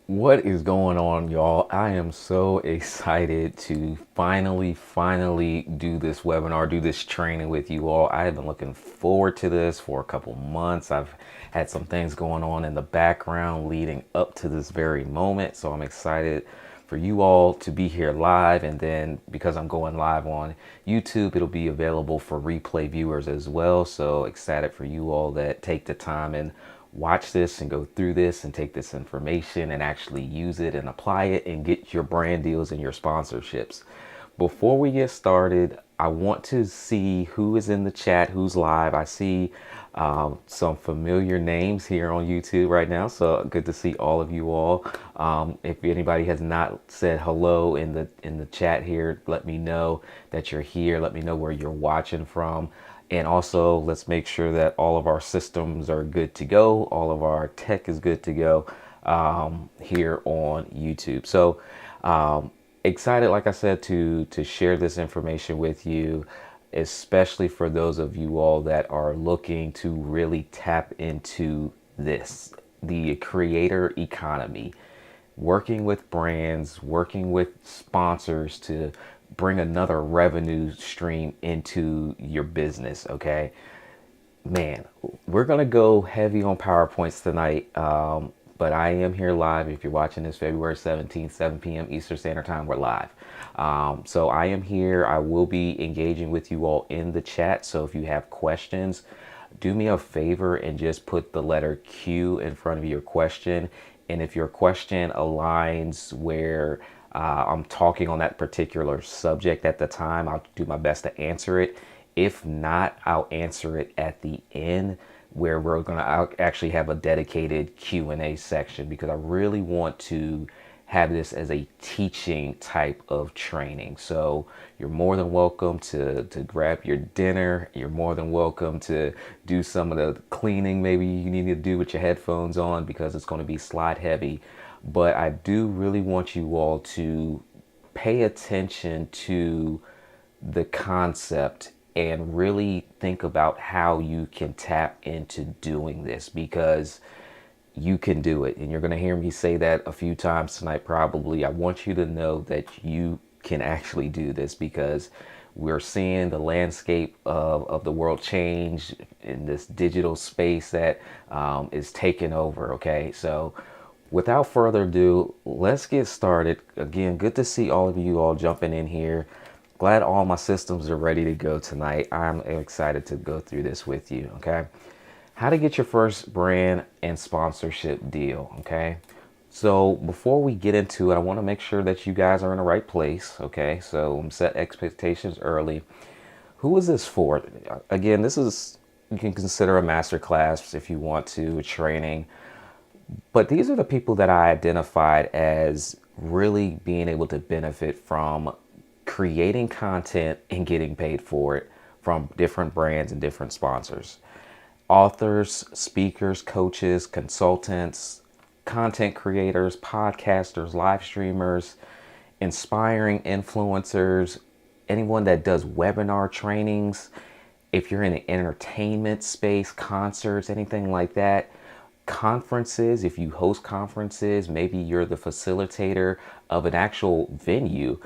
What is going on, y'all? I am so excited to finally do this webinar, do this training with you all. I have been looking forward to this for a couple months. I've had some things going on in the background leading up to this very moment. So I'm excited for you all to be here live. And then because I'm going live on YouTube, it'll be available for replay viewers as well. So excited for you all that take the time and watch this and go through this and take this information and actually use it and apply it and get your brand deals and your sponsorships. Before we get started, I want to see who is in the chat, who's live. I see some familiar names here on YouTube right now, so good to see all of you all. If anybody has not said hello in the chat here, let me know that you're here. Let me know where you're watching from. And also, let's make sure that all of our systems are good to go. All of our tech is good to go here on YouTube. So excited, like I said, to share this information with you, especially for those of you all that are looking to really tap into this, the creator economy, working with brands, working with sponsors to bring another revenue stream into your business. Okay, man, we're gonna go heavy on PowerPoints tonight, but I am here live. If you're watching this February 17th, 7 p.m. Eastern Standard Time, we're live. So I am here. I will be engaging with you all in the chat. So if you have questions, do me a favor and just put the letter Q in front of your question. And if your question aligns where I'm talking on that particular subject at the time, I'll do my best to answer it. If not, I'll answer it at the end where we're going to actually have a dedicated Q&A section, because I really want to have this as a teaching type of training. So you're more than welcome to grab your dinner. You're more than welcome to do some of the cleaning maybe you need to do with your headphones on, because it's going to be slide heavy. But I do really want you all to pay attention to the concept and really think about how you can tap into doing this, because you can do it. And you're going to hear me say that a few times tonight, probably. I want you to know that you can actually do this, because we're seeing the landscape of the world change in this digital space that is taking over. Okay, so without further ado, let's get started. Again, good to see all of you all jumping in here. Glad all my systems are ready to go tonight. I'm excited to go through this with you, okay? How to get your first brand and sponsorship deal, okay? So before we get into it, I want to make sure that you guys are in the right place, okay? So set expectations early. Who is this for? Again, this is, you can consider a masterclass if you want to, a training. But these are the people that I identified as really being able to benefit from creating content and getting paid for it from different brands and different sponsors. Authors, speakers, coaches, consultants, content creators, podcasters, live streamers, inspiring influencers, anyone that does webinar trainings. If you're in the entertainment space, concerts, anything like that, conferences, if you host conferences, maybe you're the facilitator of an actual venue.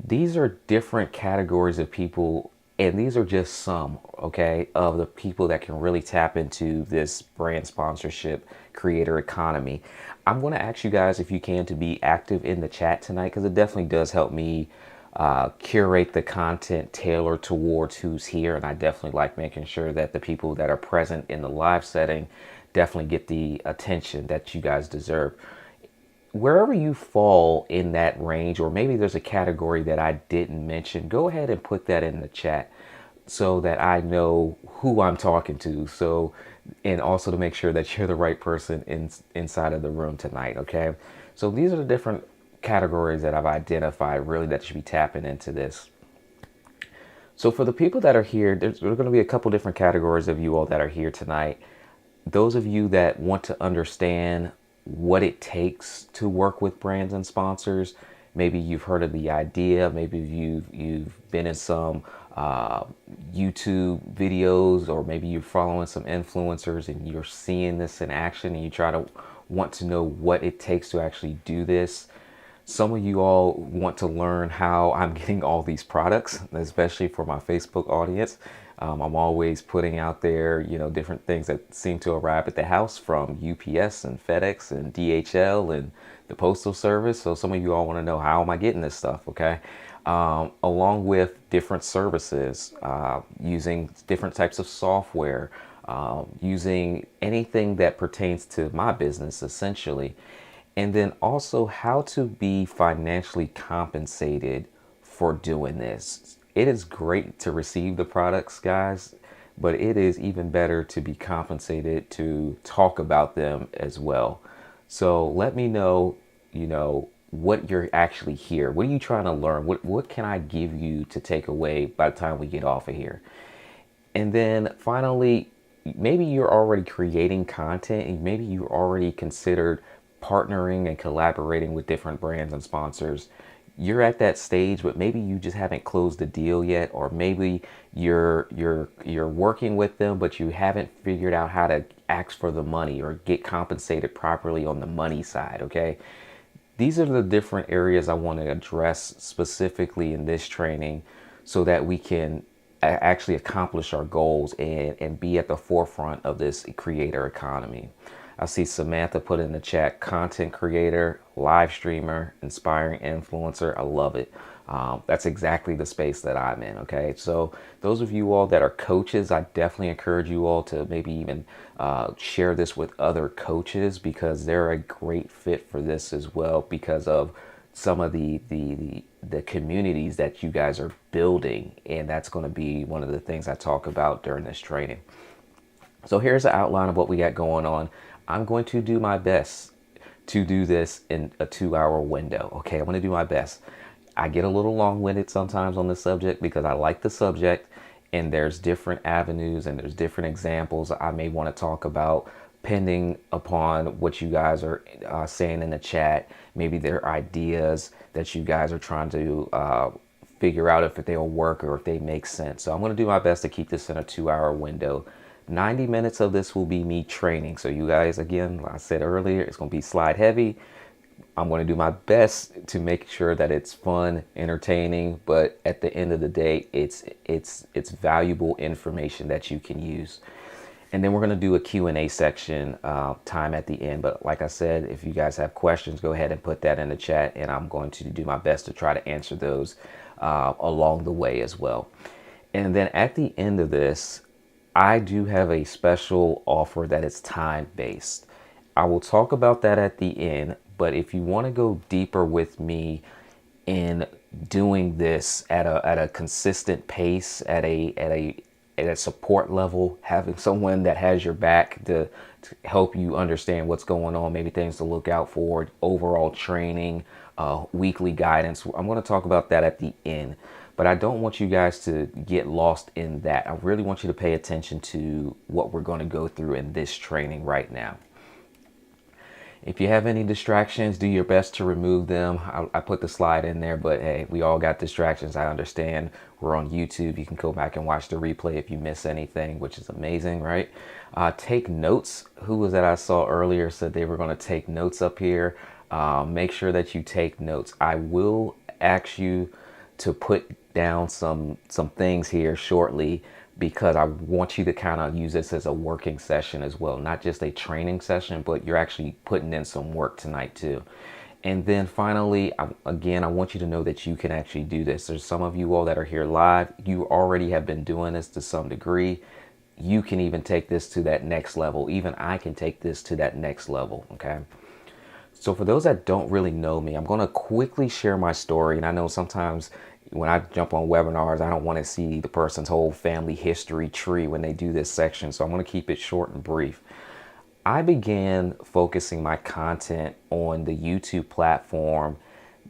These are different categories of people, and these are just some, okay, of the people that can really tap into this brand sponsorship creator economy. I'm going to ask you guys, if you can, to be active in the chat tonight, because it definitely does help me curate the content tailored towards who's here. And I definitely like making sure that the people that are present in the live setting definitely get the attention that you guys deserve. Wherever you fall in that range, or maybe there's a category that I didn't mention, go ahead and put that in the chat so that I know who I'm talking to. So, and also to make sure that you're the right person inside of the room tonight, okay? So these are the different categories that I've identified really that should be tapping into this. So for the people that are here, there's going to be a couple different categories of you all that are here tonight. Those of you that want to understand what it takes to work with brands and sponsors. Maybe you've heard of the idea. Maybe you've been in some YouTube videos, or maybe you're following some influencers and you're seeing this in action, and you try to want to know what it takes to actually do this. Some of you all want to learn how I'm getting all these products, especially for my Facebook audience. I'm always putting out there, different things that seem to arrive at the house from UPS and FedEx and DHL and the Postal Service. So some of you all want to know, how am I getting this stuff? Okay. Along with different services, using different types of software, using anything that pertains to my business, essentially. And then also how to be financially compensated for doing this. It is great to receive the products, guys, but it is even better to be compensated to talk about them as well. So let me know, what you're actually here. What are you trying to learn? What can I give you to take away by the time we get off of here? And then finally, maybe you're already creating content and maybe you already considered partnering and collaborating with different brands and sponsors. You're at that stage, but maybe you just haven't closed the deal yet, or maybe you're working with them, but you haven't figured out how to ask for the money or get compensated properly on the money side, okay? These are the different areas I want to address specifically in this training so that we can actually accomplish our goals and be at the forefront of this creator economy. I see Samantha put in the chat, content creator, live streamer, inspiring influencer. I love it. That's exactly the space that I'm in. Okay. So those of you all that are coaches, I definitely encourage you all to maybe even share this with other coaches, because they're a great fit for this as well, because of some of the communities that you guys are building. And that's going to be one of the things I talk about during this training. So here's an outline of what we got going on. I'm going to do my best to do this in a 2-hour window. Okay, I'm going to do my best. I get a little long-winded sometimes on this subject because I like the subject, and there's different avenues and there's different examples I may want to talk about depending upon what you guys are saying in the chat. Maybe there are ideas that you guys are trying to figure out if they'll work or if they make sense. So I'm going to do my best to keep this in a 2-hour window. 90 minutes of this will be me training. So you guys, again, like I said earlier, it's going to be slide heavy. I'm going to do my best to make sure that it's fun, entertaining, but at the end of the day, it's valuable information that you can use. And then we're going to do a Q&A section time at the end. But like I said, if you guys have questions, go ahead and put that in the chat, and I'm going to do my best to try to answer those along the way as well. And then at the end of this, I do have a special offer that is time-based. I will talk about that at the end, but if you want to go deeper with me in doing this at a consistent pace, at a support level, having someone that has your back to help you understand what's going on, maybe things to look out for, overall training, weekly guidance. I'm going to talk about that at the end. But I don't want you guys to get lost in that. I really want you to pay attention to what we're going to go through in this training right now. If you have any distractions, do your best to remove them. I put the slide in there, but hey, we all got distractions. I understand. We're on YouTube. You can go back and watch the replay if you miss anything, which is amazing, right? Take notes. Who was that I saw earlier said they were going to take notes up here? Make sure that you take notes. I will ask you to put down some things here shortly, because I want you to kind of use this as a working session as well, not just a training session, but you're actually putting in some work tonight too. And then finally, I want you to know that you can actually do this. There's some of you all that are here live. You already have been doing this to some degree. You can even take this to that next level. Even I can take this to that next level, okay? So for those that don't really know me, I'm going to quickly share my story. And I know sometimes when I jump on webinars, I don't want to see the person's whole family history tree when they do this section. So I'm going to keep it short and brief. I began focusing my content on the YouTube platform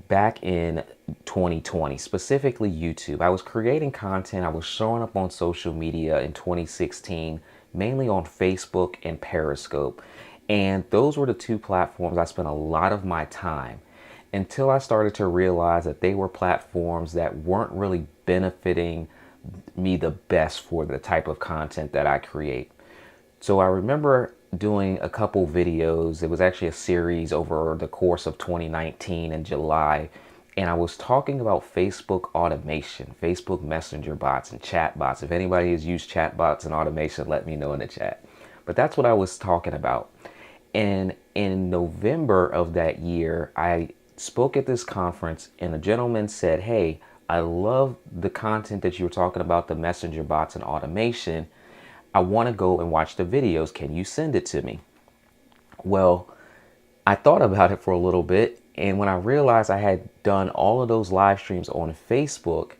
back in 2020, specifically YouTube. I was creating content. I was showing up on social media in 2016, mainly on Facebook and Periscope. And those were the two platforms I spent a lot of my time, until I started to realize that they were platforms that weren't really benefiting me the best for the type of content that I create. So I remember doing a couple videos. It was actually a series over the course of 2019 in July. And I was talking about Facebook automation, Facebook Messenger bots and chat bots. If anybody has used chat bots and automation, let me know in the chat. But that's what I was talking about. And in November of that year, I spoke at this conference and a gentleman said, "Hey, I love the content that you were talking about, the messenger bots and automation. I want to go and watch the videos. Can you send it to me?" Well, I thought about it for a little bit. And when I realized I had done all of those live streams on Facebook,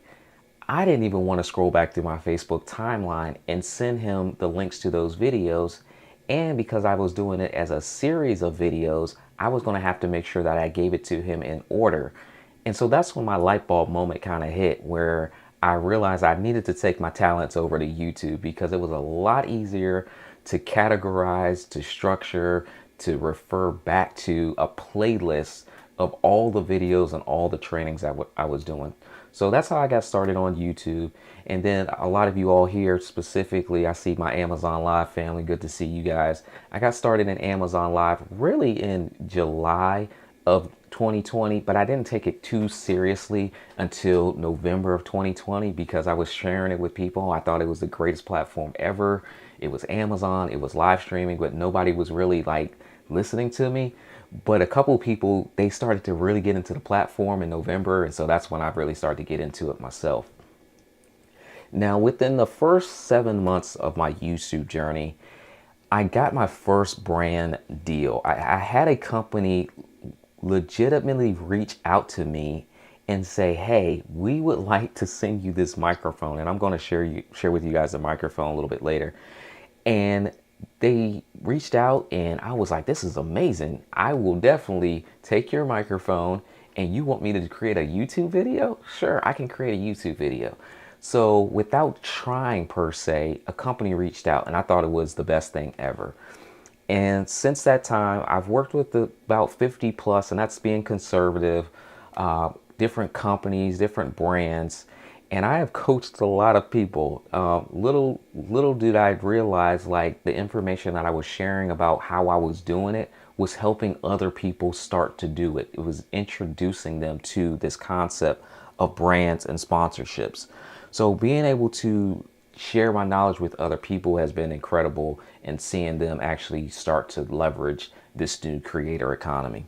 I didn't even want to scroll back through my Facebook timeline and send him the links to those videos. And because I was doing it as a series of videos, I was going to have to make sure that I gave it to him in order. And so that's when my light bulb moment kind of hit, where I realized I needed to take my talents over to YouTube because it was a lot easier to categorize, to structure, to refer back to a playlist of all the videos and all the trainings I was doing. So that's how I got started on YouTube. And then a lot of you all here specifically, I see my Amazon Live family. Good to see you guys. I got started in Amazon Live really in July of 2020, but I didn't take it too seriously until November of 2020 because I was sharing it with people. I thought it was the greatest platform ever. It was Amazon, it was live streaming, but nobody was really like listening to me. But a couple of people, they started to really get into the platform in November. And so that's when I really started to get into it myself. Now, within the first 7 months of my YouTube journey, I got my first brand deal. I had a company legitimately reach out to me and say, "Hey, we would like to send you this microphone." And I'm going to share with you guys the microphone a little bit later. And they reached out and I was like, "This is amazing. I will definitely take your microphone, and you want me to create a YouTube video? Sure, I can create a YouTube video." So without trying per se, a company reached out and I thought it was the best thing ever. And since that time, I've worked with about 50 plus, and that's being conservative, different companies, different brands. And I have coached a lot of people. Little did I realize, like, the information that I was sharing about how I was doing it was helping other people start to do it. It was introducing them to this concept of brands and sponsorships. So being able to share my knowledge with other people has been incredible, and seeing them actually start to leverage this new creator economy.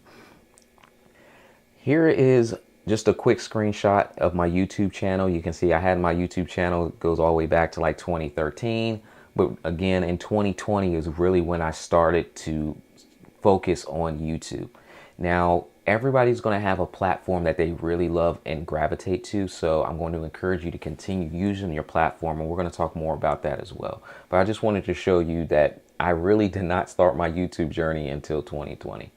Here is just a quick screenshot of my YouTube channel. You can see I had my YouTube channel, it goes all the way back to like 2013. But again, in 2020 is really when I started to focus on YouTube. Now, everybody's going to have a platform that they really love and gravitate to. So I'm going to encourage you to continue using your platform. And we're going to talk more about that as well. But I just wanted to show you that I really did not start my YouTube journey until 2020.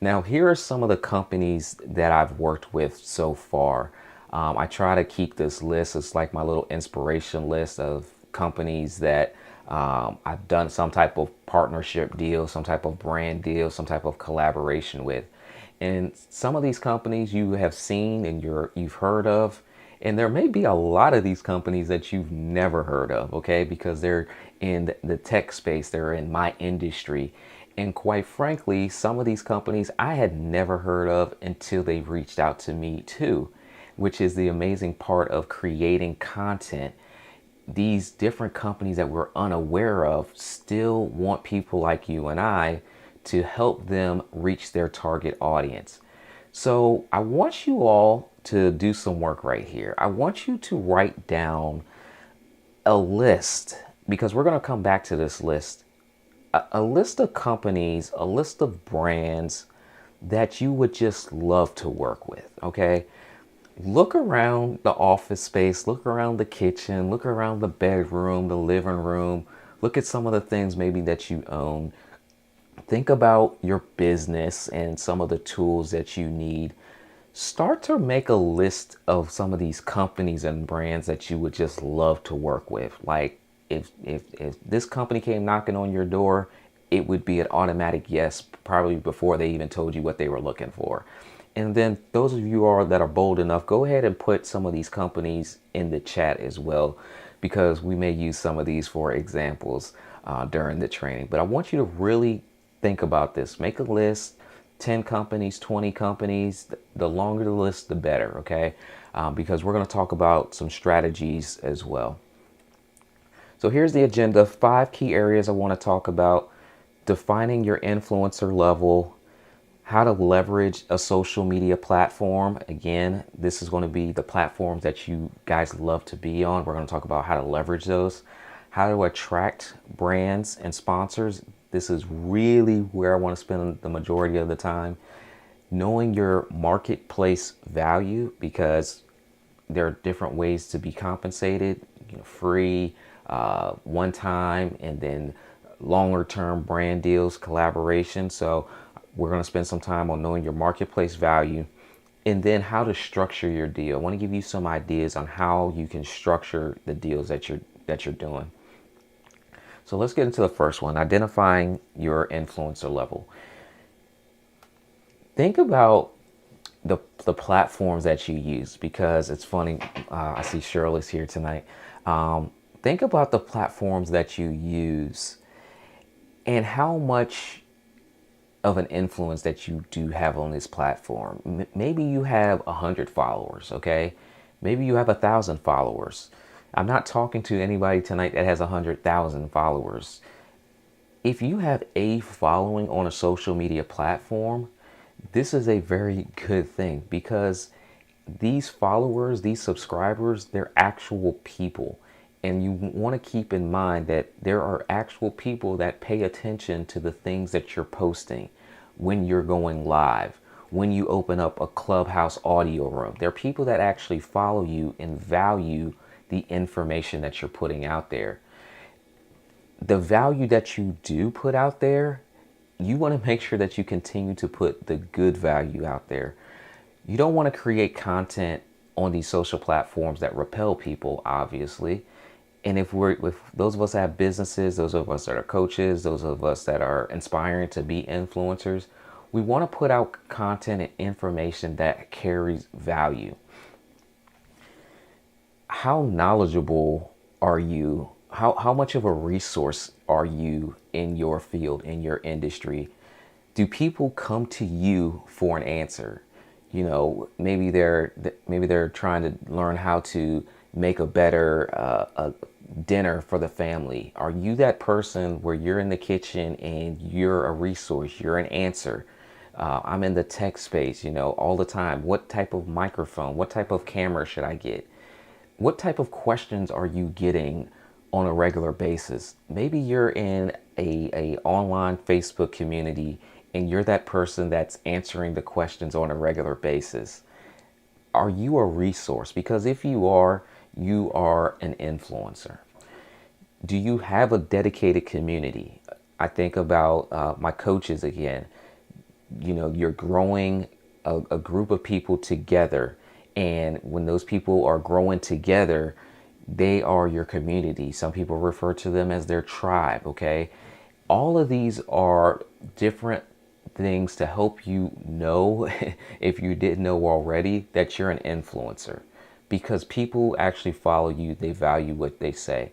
Now, here are some of the companies that I've worked with so far. I try to keep this list. It's like my little inspiration list of companies that I've done some type of partnership deal, some type of brand deal, some type of collaboration with. And some of these companies you have seen and you've heard of. And there may be a lot of these companies that you've never heard of, okay? Because they're in the tech space, they're in my industry. And quite frankly, some of these companies I had never heard of until they reached out to me too, which is the amazing part of creating content. These different companies that we're unaware of still want people like you and I to help them reach their target audience. So I want you all to do some work right here. I want you to write down a list, because we're going to come back to this list. A list of companies, a list of brands that you would just love to work with, okay? Look around the office space, look around the kitchen, look around the bedroom, the living room, look at some of the things maybe that you own. Think about your business and some of the tools that you need. Start to make a list of some of these companies and brands that you would just love to work with. Like if this company came knocking on your door, it would be an automatic yes, probably before they even told you what they were looking for. And then those of you that are bold enough, go ahead and put some of these companies in the chat as well. because we may use some of these for examples during the training. But I want you to really think about this. Make a list, 10 companies, 20 companies. The longer the list, the better, okay? Because we're going to talk about some strategies as well. So here's the agenda. 5 key areas I want to talk about: defining your influencer level, how to leverage a social media platform. Again, this is going to be the platforms that you guys love to be on. We're going to talk about how to leverage those, how to attract brands and sponsors. This is really where I want to spend the majority of the time. Knowing your marketplace value, because there are different ways to be compensated, free, one time, and then longer term brand deals, collaboration. So we're going to spend some time on knowing your marketplace value, and then how to structure your deal. I want to give you some ideas on how you can structure the deals that you're doing. So let's get into the first one: identifying your influencer level. Think about the platforms that you use, because it's funny. I see Shirley's here tonight. Think about the platforms that you use and how much of an influence that you do have on this platform. Maybe you have 100 followers, okay? Maybe you have 1,000 followers. I'm not talking to anybody tonight that has 100,000 followers. If you have a following on a social media platform, this is a very good thing, because these followers, these subscribers, they're actual people. And you want to keep in mind that there are actual people that pay attention to the things that you're posting when you're going live, when you open up a Clubhouse audio room. There are people that actually follow you and value the information that you're putting out there. The value that you do put out there, you want to make sure that you continue to put the good value out there. You don't want to create content on these social platforms that repel people, obviously. And if those of us that have businesses, those of us that are coaches, those of us that are inspiring to be influencers, we want to put out content and information that carries value. How knowledgeable are you? How much of a resource are you in your field, in your industry? Do people come to you for an answer? Maybe they're trying to learn how to make a better dinner for the family. Are you that person where you're in the kitchen and you're a resource, you're an answer? I'm in the tech space, all the time. What type of microphone, what type of camera should I get? What type of questions are you getting on a regular basis? Maybe you're in a online Facebook community and you're that person that's answering the questions on a regular basis. Are you a resource? Because if you are an influencer. Do you have a dedicated community? I think about my coaches again. You're growing a group of people together. And when those people are growing together, they are your community. Some people refer to them as their tribe, okay? All of these are different things to help you know, if you didn't know already, that you're an influencer. Because people actually follow you, they value what they say.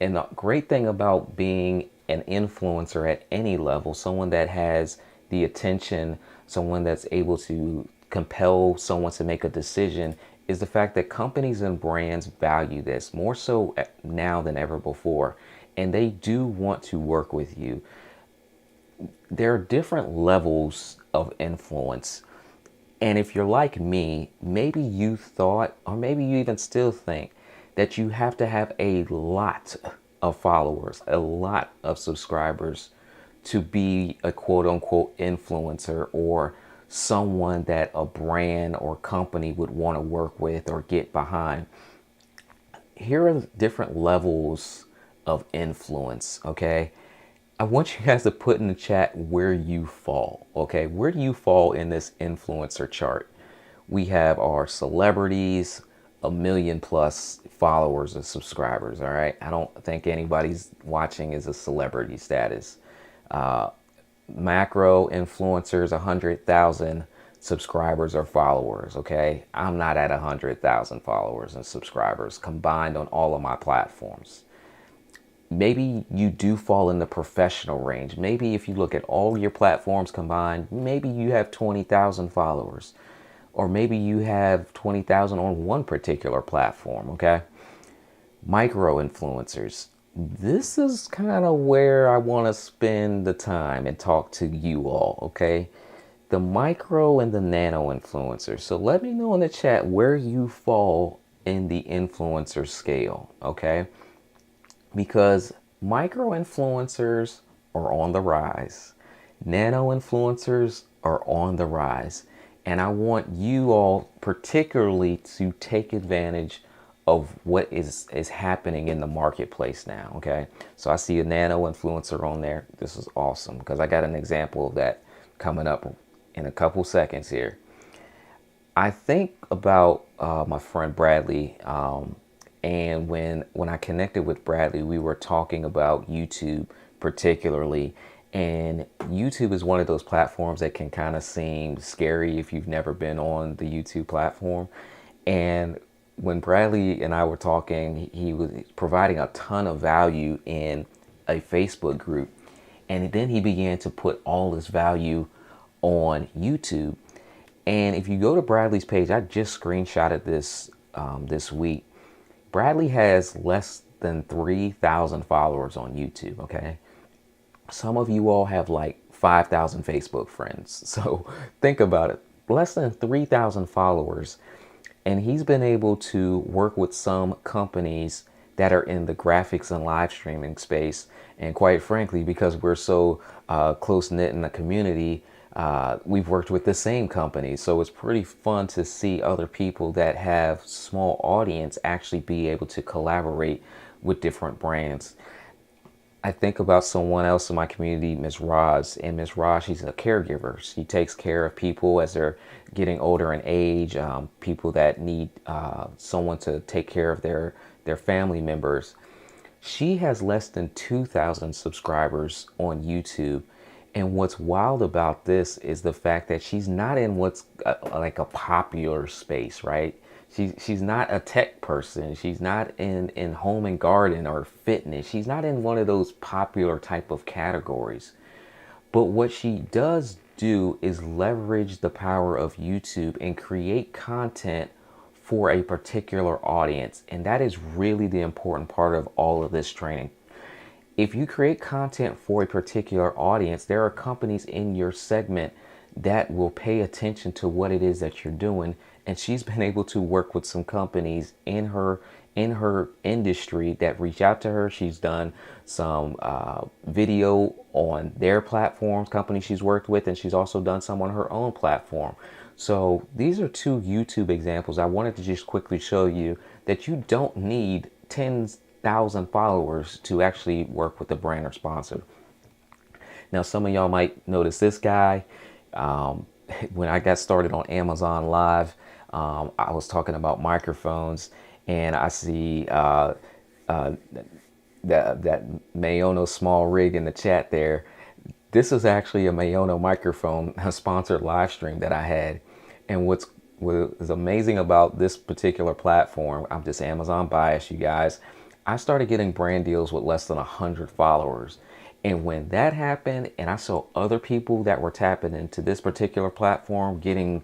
And the great thing about being an influencer at any level, someone that has the attention, someone that's able to compel someone to make a decision, is the fact that companies and brands value this more so now than ever before. And they do want to work with you. There are different levels of influence. And if you're like me, maybe you thought, or maybe you even still think, that you have to have a lot of followers, a lot of subscribers to be a quote unquote influencer, or someone that a brand or company would want to work with or get behind. Here are different levels of influence, okay? I want you guys to put in the chat where you fall, okay? Where do you fall in this influencer chart? We have our celebrities, 1 million plus followers and subscribers, all right? I don't think anybody's watching is a celebrity status. Macro influencers, 100,000 subscribers or followers. Okay, I'm not at 100,000 followers and subscribers combined on all of my platforms. Maybe you do fall in the professional range. Maybe if you look at all your platforms combined, maybe you have 20,000 followers, or maybe you have 20,000 on one particular platform. Okay, micro influencers. This is kind of where I want to spend the time and talk to you all. Okay, the micro and the nano influencers. So let me know in the chat where you fall in the influencer scale. Okay, because micro influencers are on the rise, nano influencers are on the rise, and I want you all particularly to take advantage of what is happening in the marketplace now. Okay, so I see a nano influencer on there. This is awesome because I got an example of that coming up in a couple seconds here. I think about my friend Bradley, and when I connected with Bradley, we were talking about YouTube particularly. And YouTube is one of those platforms that can kind of seem scary if you've never been on the YouTube platform. And when Bradley and I were talking, he was providing a ton of value in a Facebook group. And then he began to put all this value on YouTube. And if you go to Bradley's page, I just screenshotted this this week. Bradley has less than 3,000 followers on YouTube. Okay, some of you all have like 5,000 Facebook friends. So think about it, less than 3,000 followers, and he's been able to work with some companies that are in the graphics and live streaming space. And quite frankly, because we're so close knit in the community, we've worked with the same companies. So it's pretty fun to see other people that have small audience actually be able to collaborate with different brands. I think about someone else in my community, Ms. Roz. And Ms. Roz, she's a caregiver. She takes care of people as they're getting older in age, people that need someone to take care of their family members. She has less than 2,000 subscribers on YouTube. And what's wild about this is the fact that she's not in what's like a popular space, right? She's not a tech person. She's not in home and garden or fitness. She's not in one of those popular type of categories. But what she does do is leverage the power of YouTube and create content for a particular audience. And that is really the important part of all of this training. If you create content for a particular audience, there are companies in your segment that will pay attention to what it is that you're doing. And she's been able to work with some companies in her industry that reach out to her. She's done some video on their platforms, companies she's worked with, and she's also done some on her own platform. So these are two YouTube examples. I wanted to just quickly show you that you don't need 10,000 followers to actually work with a brand or sponsor. Now, some of y'all might notice this guy. When I got started on Amazon Live, I was talking about microphones, and I see that Mayono small rig in the chat there. This is actually a Mayono microphone, a sponsored live stream that I had. And what is amazing about this particular platform, I'm just Amazon biased, you guys. I started getting brand deals with less than 100 followers. And when that happened, and I saw other people that were tapping into this particular platform, getting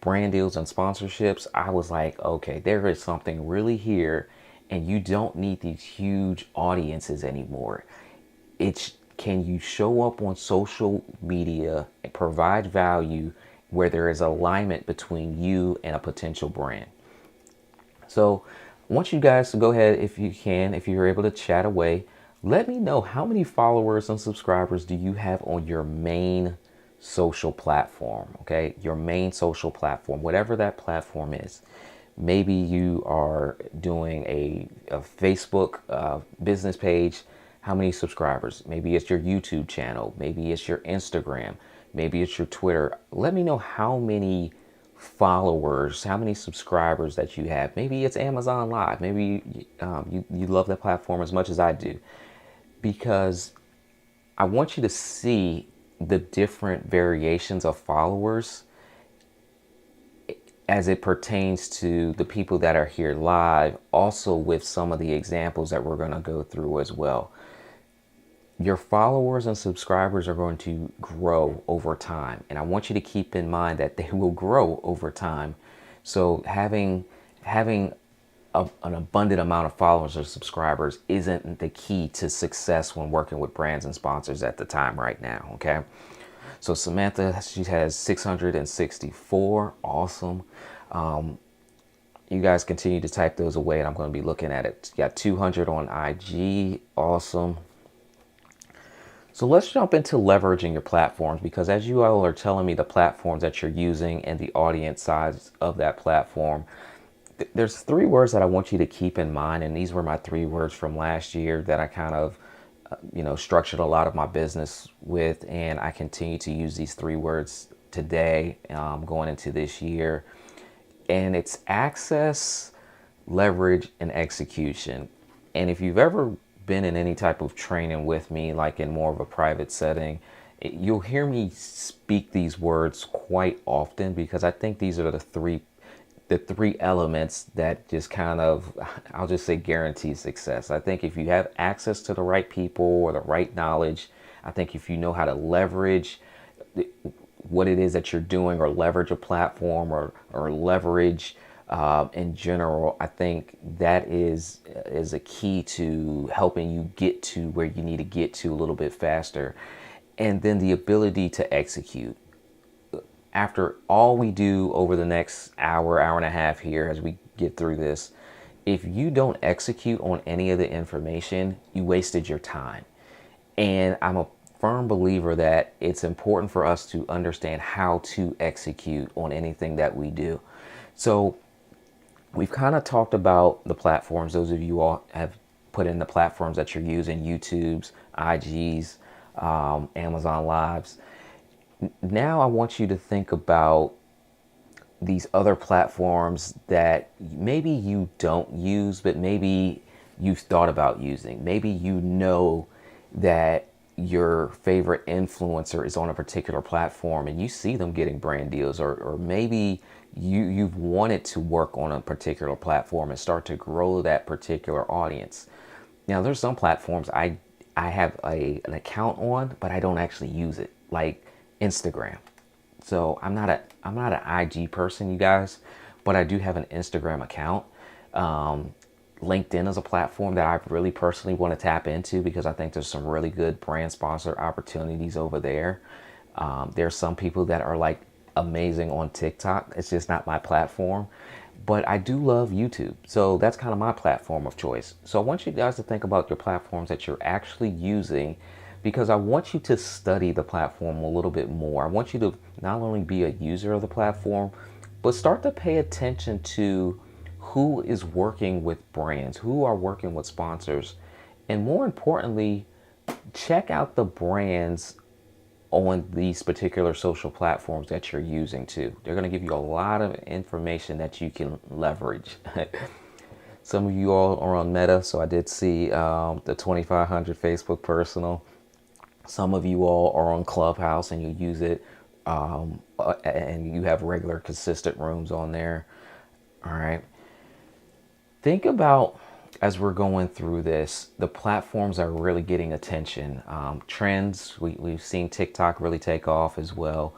brand deals and sponsorships, I was like, okay, there is something really here. And you don't need these huge audiences anymore. It's, can you show up on social media and provide value where there is alignment between you and a potential brand? So I want you guys to go ahead, if you can, if you're able to chat away, let me know how many followers and subscribers do you have on your main social platform, okay? Your main social platform, whatever that platform is. Maybe you are doing a Facebook business page. How many subscribers? Maybe it's your YouTube channel. Maybe it's your Instagram. Maybe it's your Twitter. Let me know how many followers, how many subscribers that you have. Maybe it's Amazon Live. Maybe you love that platform as much as I do, because I want you to see the different variations of followers as it pertains to the people that are here live, also with some of the examples that we're going to go through as well. Your followers and subscribers are going to grow over time, and I want you to keep in mind that they will grow over time. So having an abundant amount of followers or subscribers isn't the key to success when working with brands and sponsors at the time right now. Okay, so Samantha, she has 664. Awesome. You guys continue to type those away, and I'm going to be looking at it. You got 200 on IG. Awesome. So let's jump into leveraging your platforms, because as you all are telling me the platforms that you're using and the audience size of that platform, there's three words that I want you to keep in mind. And these were my three words from last year that I kind of, structured a lot of my business with. And I continue to use these three words today, going into this year. And it's access, leverage, and execution. And if you've ever been in any type of training with me, like in more of a private setting, you'll hear me speak these words quite often, because I think these are the three elements that just kind of, I'll just say, guarantee success. I think if you have access to the right people or the right knowledge, I think if you know how to leverage what it is that you're doing, or leverage a platform, or leverage in general, I think that is a key to helping you get to where you need to get to a little bit faster. And then the ability to execute. After all we do over the next hour and a half here as we get through this, if you don't execute on any of the information, you wasted your time. And I'm a firm believer that it's important for us to understand how to execute on anything that we do. So we've kind of talked about the platforms. Those of you all have put in the platforms that you're using: YouTube's, IG's, Amazon Lives. Now I want you to think about these other platforms that maybe you don't use, but maybe you've thought about using. Maybe you know that your favorite influencer is on a particular platform and you see them getting brand deals, or maybe you've wanted to work on a particular platform and start to grow that particular audience. Now, there's some platforms I have an account on, but I don't actually use it, like Instagram. So I'm not an IG person, you guys, but I do have an Instagram account. LinkedIn is a platform that I really personally want to tap into, because I think there's some really good brand sponsor opportunities over there. There's some people that are like amazing on TikTok. It's just not my platform, but I do love YouTube. So that's kind of my platform of choice. So I want you guys to think about your platforms that you're actually using, because I want you to study the platform a little bit more. I want you to not only be a user of the platform, but start to pay attention to who is working with brands, who are working with sponsors, and more importantly, check out the brands on these particular social platforms that you're using too. They're going to give you a lot of information that you can leverage. Some of you all are on Meta, so I did see the 2500 Facebook personal. Some of you all are on Clubhouse and you use it, and you have regular consistent rooms on there. All right. Think about, as we're going through this, the platforms are really getting attention. Trends, we've seen TikTok really take off as well.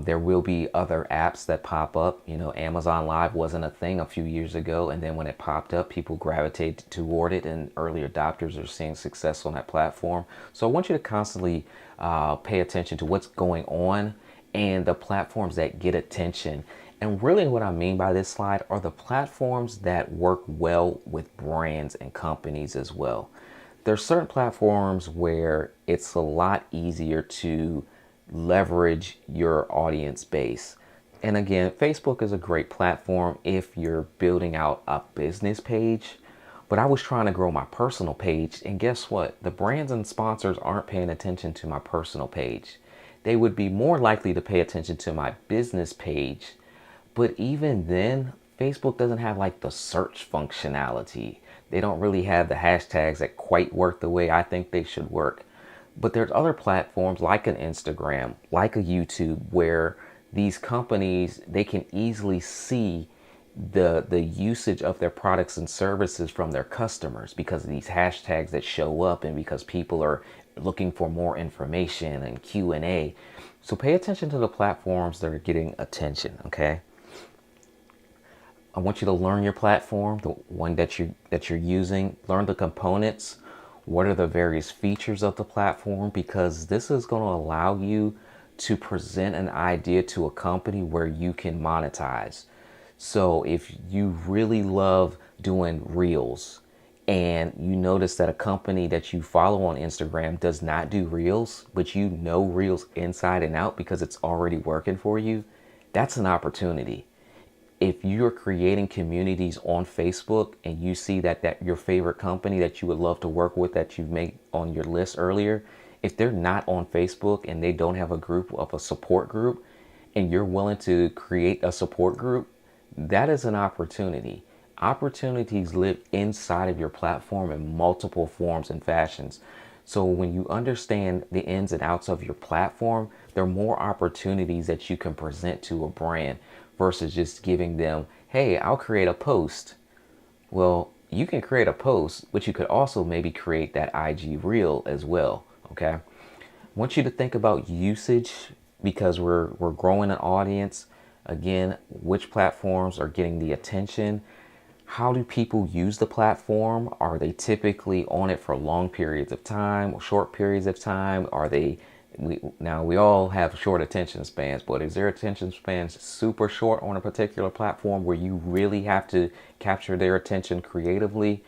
There will be other apps that pop up. Amazon Live wasn't a thing a few years ago, and then when it popped up, people gravitated toward it, and early adopters are seeing success on that platform. So I want you to constantly pay attention to what's going on and the platforms that get attention. And really what I mean by this slide are the platforms that work well with brands and companies as well. There's certain platforms where it's a lot easier to leverage your audience base. And again, Facebook is a great platform if you're building out a business page. But I was trying to grow my personal page, and guess what? The brands and sponsors aren't paying attention to my personal page. They would be more likely to pay attention to my business page. But even then, Facebook doesn't have like the search functionality. They don't really have the hashtags that quite work the way I think they should work. But there's other platforms like an Instagram, like a YouTube, where these companies, they can easily see the usage of their products and services from their customers because of these hashtags that show up, and because people are looking for more information and Q&A. So pay attention to the platforms that are getting attention, okay? I want you to learn your platform, the one that you're using, learn the components, what are the various features of the platform, because this is going to allow you to present an idea to a company where you can monetize. So if you really love doing reels and you notice that a company that you follow on Instagram does not do reels, but you know reels inside and out because it's already working for you, that's an opportunity. If you're creating communities on Facebook and you see that your favorite company that you would love to work with that you've made on your list earlier, if they're not on Facebook and they don't have a group of a support group, and you're willing to create a support group, that is an opportunity. Opportunities live inside of your platform in multiple forms and fashions. So when you understand the ins and outs of your platform, there are more opportunities that you can present to a brand versus just giving them, hey, I'll create a post. Well, you can create a post, but you could also maybe create that IG reel as well. Okay. I want you to think about usage because we're growing an audience. Again, which platforms are getting the attention? How do people use the platform? Are they typically on it for long periods of time or short periods of time? Are they now we all have short attention spans, but is their attention spans super short on a particular platform where you really have to capture their attention creatively?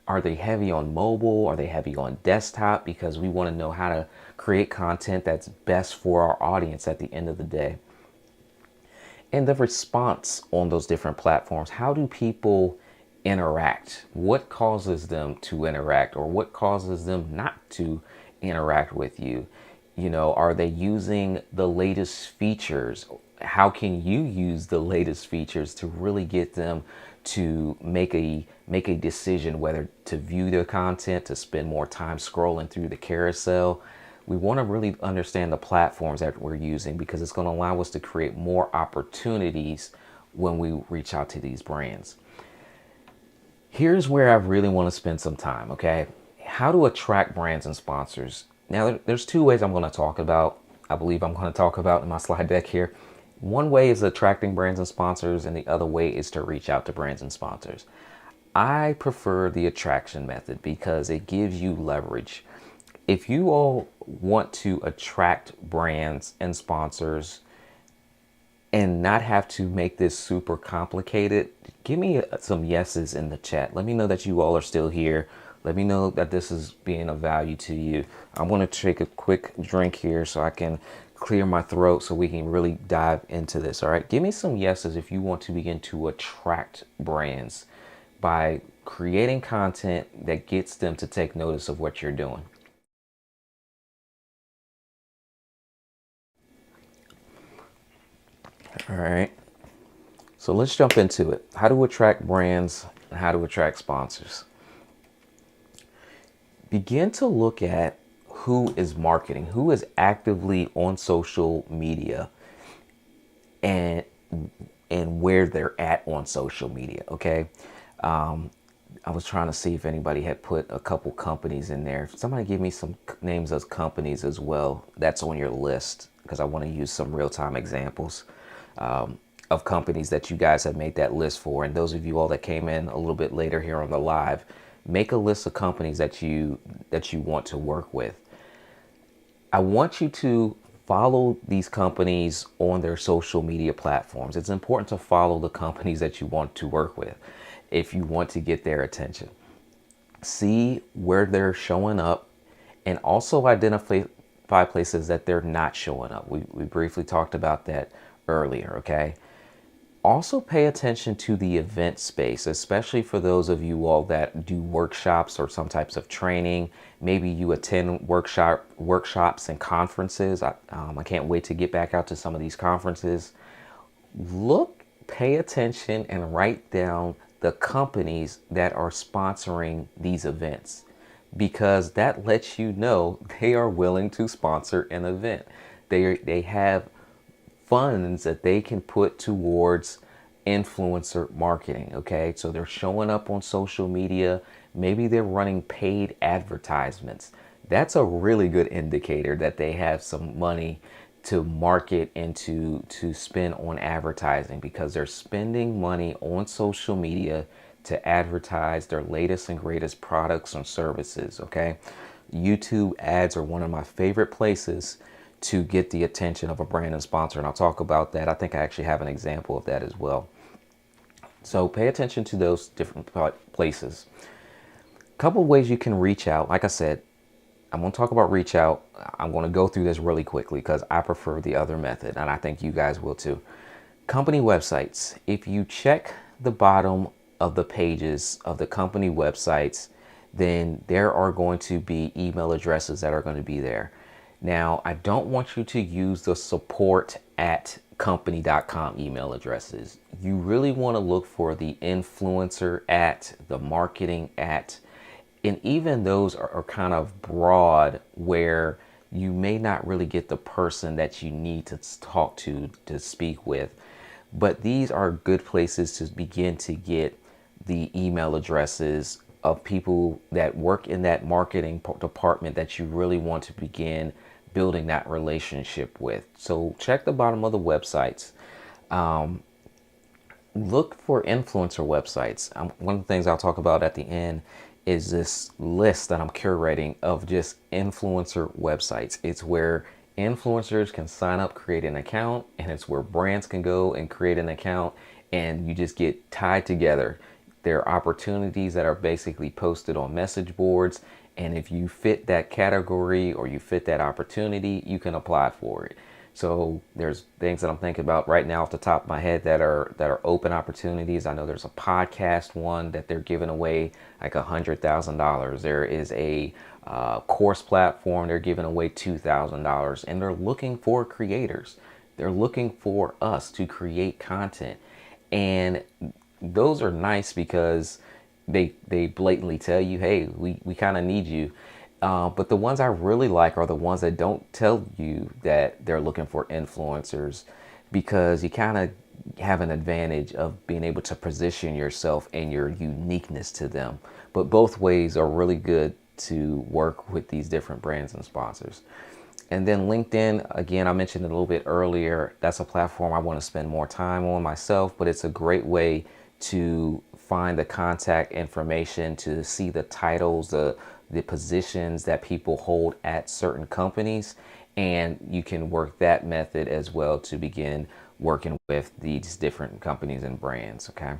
Are they heavy on mobile? Are they heavy on desktop? Because we want to know how to create content that's best for our audience at the end of the day. And the response on those different platforms, how do people interact? What causes them to interact, or what causes them not to interact with you? You know, are they using the latest features? How can you use the latest features to really get them to make a decision whether to view their content, to spend more time scrolling through the carousel? We want to really understand the platforms that we're using because it's going to allow us to create more opportunities when we reach out to these brands. Here's where I really want to spend some time, okay? How to attract brands and sponsors. Now, there's two ways I'm going to talk about. I believe I'm going to talk about in my slide deck here. One way is attracting brands and sponsors, and the other way is to reach out to brands and sponsors. I prefer the attraction method because it gives you leverage. If you all want to attract brands and sponsors and not have to make this super complicated, give me some yeses in the chat. Let me know that you all are still here. Let me know that this is being of value to you. I want to take a quick drink here so I can clear my throat so we can really dive into this. All right, give me some yeses if you want to begin to attract brands by creating content that gets them to take notice of what you're doing. All right, so let's jump into it. How to attract brands and how to attract sponsors. Begin to look at who is marketing, who is actively on social media, and where they're at on social media. Okay. I was trying to see if anybody had put a couple companies in there. Somebody give me some names of companies as well that's on your list, because I want to use some real-time examples of companies that you guys have made that list for. And those of you all that came in a little bit later here on the live, make a list of companies that you want to work with. I want you to follow these companies on their social media platforms. It's important to follow the companies that you want to work with if you want to get their attention. See where they're showing up, and also identify places that they're not showing up. We briefly talked about that earlier, okay? Also pay attention to the event space, especially for those of you all that do workshops or some types of training. Maybe you attend workshops and conferences. I can't wait to get back out to some of these conferences. Pay attention and write down the companies that are sponsoring these events, because that lets you know they are willing to sponsor an event. They have funds that they can put towards influencer marketing. Okay, so they're showing up on social media, maybe they're running paid advertisements. That's a really good indicator that they have some money to market and to spend on advertising, because they're spending money on social media to advertise their latest and greatest products and services. Okay, YouTube ads are one of my favorite places to get the attention of a brand and sponsor, and I'll talk about that. I think I actually have an example of that as well. So pay attention to those different places. A couple of ways you can reach out. Like I said, I'm going to talk about reach out. I'm going to go through this really quickly because I prefer the other method, and I think you guys will too. Company websites. If you check the bottom of the pages of the company websites, then there are going to be email addresses that are going to be there. Now, I don't want you to use the support at company.com email addresses. You really want to look for the influencer at, the marketing at, and even those are kind of broad, where you may not really get the person that you need to talk to speak with. But these are good places to begin to get the email addresses of people that work in that marketing department that you really want to begin building that relationship with. So check the bottom of the websites. Look for influencer websites. One of the things I'll talk about at the end is this list that I'm curating of just influencer websites. It's where influencers can sign up, create an account, and it's where brands can go and create an account, and you just get tied together. There are opportunities that are basically posted on message boards, and if you fit that category or you fit that opportunity, you can apply for it. So there's things that I'm thinking about right now off the top of my head that are open opportunities. I know there's a podcast one that they're giving away like $100,000. There is a course platform, they're giving away $2,000, and they're looking for creators. They're looking for us to create content, and those are nice because they blatantly tell you, hey, we kind of need you. But the ones I really like are the ones that don't tell you that they're looking for influencers, because you kind of have an advantage of being able to position yourself and your uniqueness to them. But both ways are really good to work with these different brands and sponsors. And then LinkedIn, again, I mentioned it a little bit earlier. That's a platform I want to spend more time on myself, but it's a great way to find the contact information, to see the titles, the positions that people hold at certain companies, and you can work that method as well to begin working with these different companies and brands. Okay,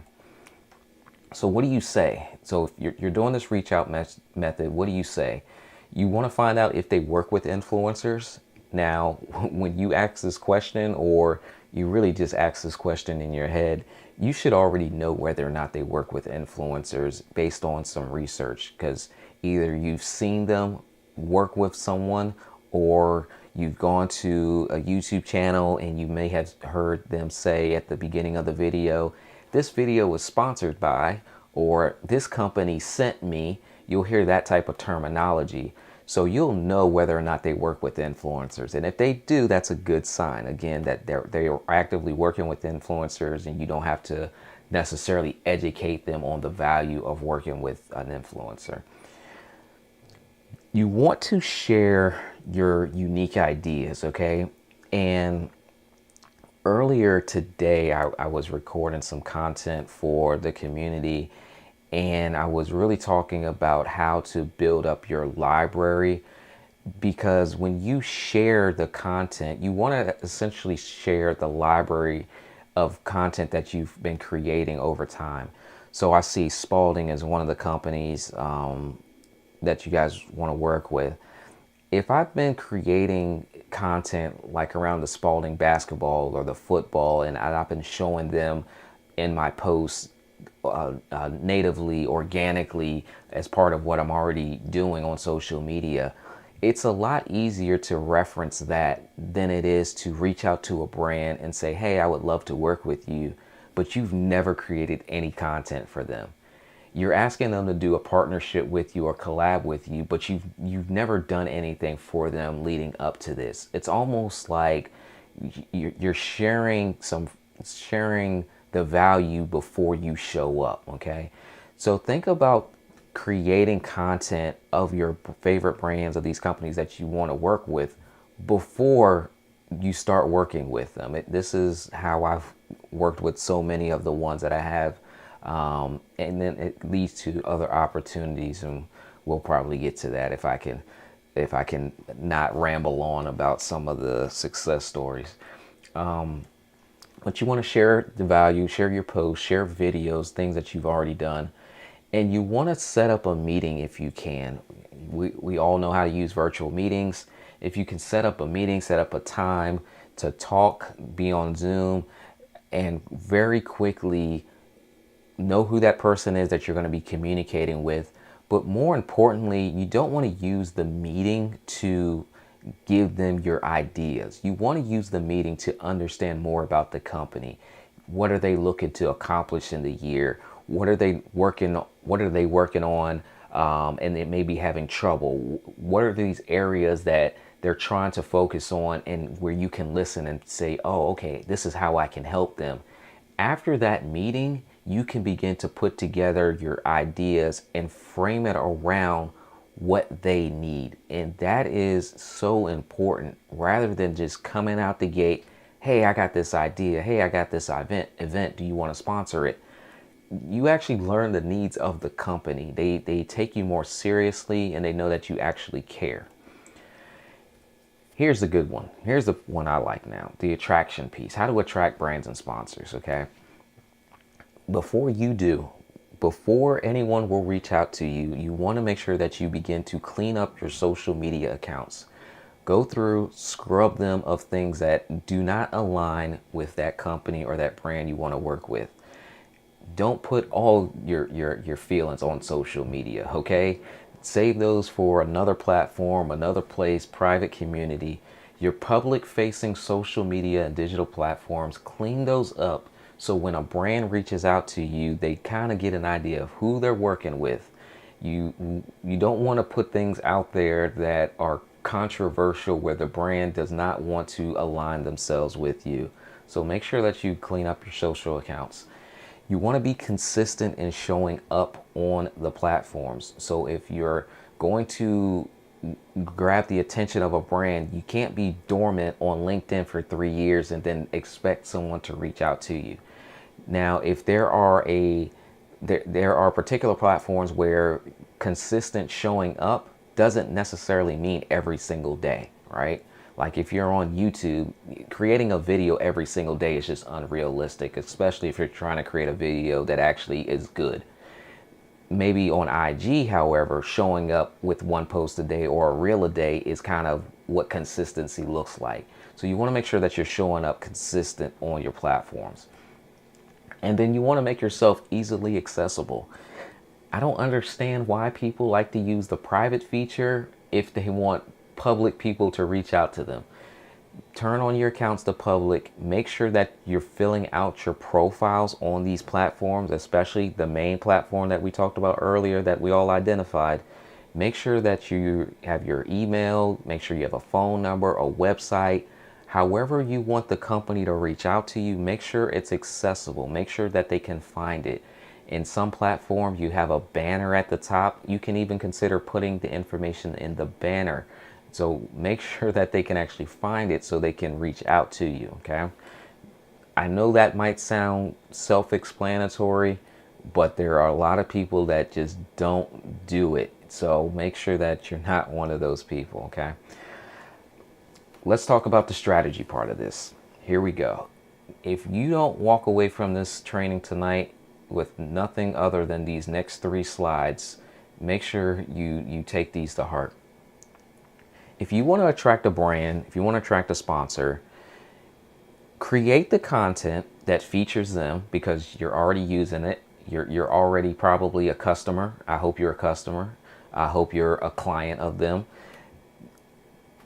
so what do you say? So if you're doing this reach out method, what do you say? You want to find out if they work with influencers. Now, when you ask this question, or you really just ask this question in your head, you should already know whether or not they work with influencers based on some research, because either you've seen them work with someone, or you've gone to a YouTube channel and you may have heard them say at the beginning of the video, this video was sponsored by, or this company sent me. You'll hear that type of terminology. So you'll know whether or not they work with influencers. And if they do, that's a good sign. Again, that they're actively working with influencers, and you don't have to necessarily educate them on the value of working with an influencer. You want to share your unique ideas, okay? And earlier today, I was recording some content for the community, and I was really talking about how to build up your library, because when you share the content, you want to essentially share the library of content that you've been creating over time. So I see Spalding as one of the companies that you guys want to work with. If I've been creating content like around the Spalding basketball or the football, and I've been showing them in my posts natively, organically, as part of what I'm already doing on social media, it's a lot easier to reference that than it is to reach out to a brand and say, hey, I would love to work with you, but you've never created any content for them. You're asking them to do a partnership with you or collab with you, but you've never done anything for them leading up to this. It's almost like You're sharing the value before you show up. Okay, so think about creating content of your favorite brands of these companies that you want to work with before you start working with them. This is how I've worked with so many of the ones that I have, and then it leads to other opportunities, and we'll probably get to that if I can not ramble on about some of the success stories. But you want to share the value, share your posts, share videos, things that you've already done. And you want to set up a meeting if you can. We all know how to use virtual meetings. If you can set up a meeting, set up a time to talk, be on Zoom, and very quickly know who that person is that you're going to be communicating with. But more importantly, you don't want to use the meeting to give them your ideas. You want to use the meeting to understand more about the company. What are they looking to accomplish in the year? What are they working on? And they may be having trouble. What are these areas that they're trying to focus on, and where you can listen and say, oh, okay, this is how I can help them. After that meeting, you can begin to put together your ideas and frame it around what they need. And that is so important, rather than just coming out the gate, hey, I got this idea. Hey, I got this event. Do you want to sponsor it? You actually learn the needs of the company. They take you more seriously, and they know that you actually care. Here's the good one. Here's the one I like now, the attraction piece. How to attract brands and sponsors, okay? Before anyone will reach out to you, you want to make sure that you begin to clean up your social media accounts. Go through, scrub them of things that do not align with that company or that brand you want to work with. Don't put all your feelings on social media, okay? Save those for another platform, another place, private community. Your public facing social media and digital platforms, clean those up, so when a brand reaches out to you, they kind of get an idea of who they're working with. You don't want to put things out there that are controversial, where the brand does not want to align themselves with you. So make sure that you clean up your social accounts. You want to be consistent in showing up on the platforms. So if you're going to grab the attention of a brand, you can't be dormant on LinkedIn for 3 years and then expect someone to reach out to you. Now, if there are particular platforms where consistent showing up doesn't necessarily mean every single day, right? Like if you're on YouTube, creating a video every single day is just unrealistic, especially if you're trying to create a video that actually is good. Maybe on IG, however, showing up with one post a day or a reel a day is kind of what consistency looks like. So you want to make sure that you're showing up consistent on your platforms. And then you want to make yourself easily accessible. I don't understand why people like to use the private feature if they want public people to reach out to them. Turn on your accounts to public. Make sure that you're filling out your profiles on these platforms, especially the main platform that we talked about earlier that we all identified. Make sure that you have your email, make sure you have a phone number, a website. However you want the company to reach out to you, make sure it's accessible. Make sure that they can find it. In some platforms, you have a banner at the top. You can even consider putting the information in the banner. So make sure that they can actually find it so they can reach out to you, okay? I know that might sound self-explanatory, but there are a lot of people that just don't do it. So make sure that you're not one of those people, okay? Let's talk about the strategy part of this. Here we go. If you don't walk away from this training tonight with nothing other than these next 3 slides, make sure you take these to heart. If you want to attract a brand, if you want to attract a sponsor, create the content that features them because you're already using it. You're already probably a customer. I hope you're a customer. I hope you're a client of them.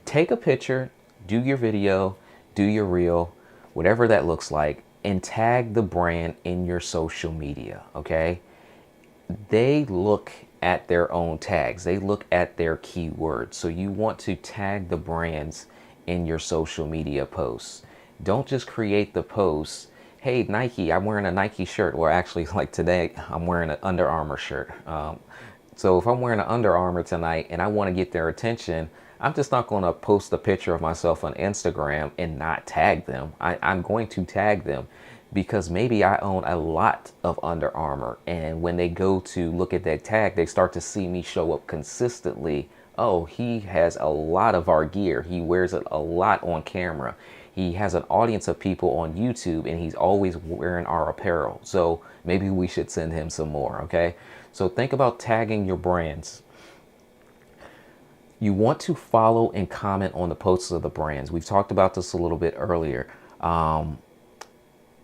Take a picture, do your video, do your reel, whatever that looks like, and tag the brand in your social media, okay? They look at their own tags. They look at their keywords. So you want to tag the brands in your social media posts. Don't just create the post, hey, Nike, I'm wearing a Nike shirt. Or actually, like today, I'm wearing an Under Armour shirt. So if I'm wearing an Under Armour tonight and I want to get their attention, I'm just not going to post a picture of myself on Instagram and not tag them. I'm going to tag them because maybe I own a lot of Under Armour. And when they go to look at that tag, they start to see me show up consistently. Oh, he has a lot of our gear. He wears it a lot on camera. He has an audience of people on YouTube and he's always wearing our apparel. So maybe we should send him some more, okay? So think about tagging your brands. You want to follow and comment on the posts of the brands. We've talked about this a little bit earlier.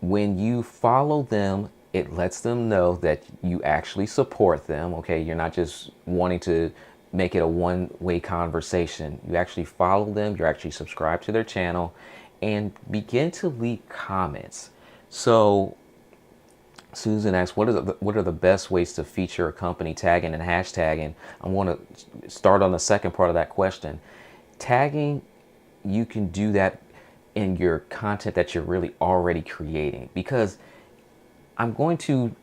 When you follow them, it lets them know that you actually support them, okay? You're not just wanting to make it a one-way conversation. You actually follow them, you're actually subscribed to their channel, and begin to leave comments. So Susan asks, what are the best ways to feature a company tagging and hashtagging? I want to start on the second part of that question. Tagging, you can do that in your content that you're really already creating, because I'm going to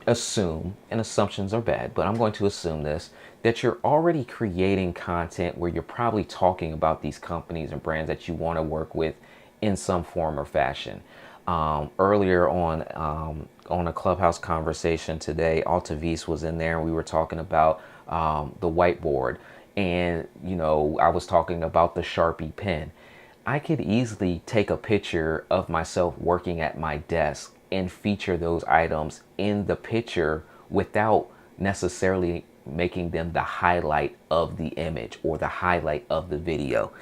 assume, and assumptions are bad, but I'm going to assume this, that you're already creating content where you're probably talking about these companies and brands that you want to work with in some form or fashion. Earlier on a Clubhouse conversation today, Altavis was in there and we were talking about the whiteboard, and I was talking about the Sharpie pen. I could easily take a picture of myself working at my desk and feature those items in the picture without necessarily making them the highlight of the image or the highlight of the video.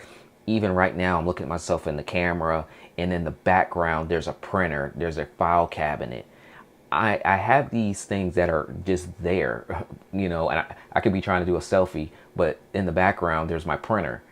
Even right now, I'm looking at myself in the camera, and in the background, there's a printer, there's a file cabinet. I have these things that are just there, and I could be trying to do a selfie, but in the background, there's my printer.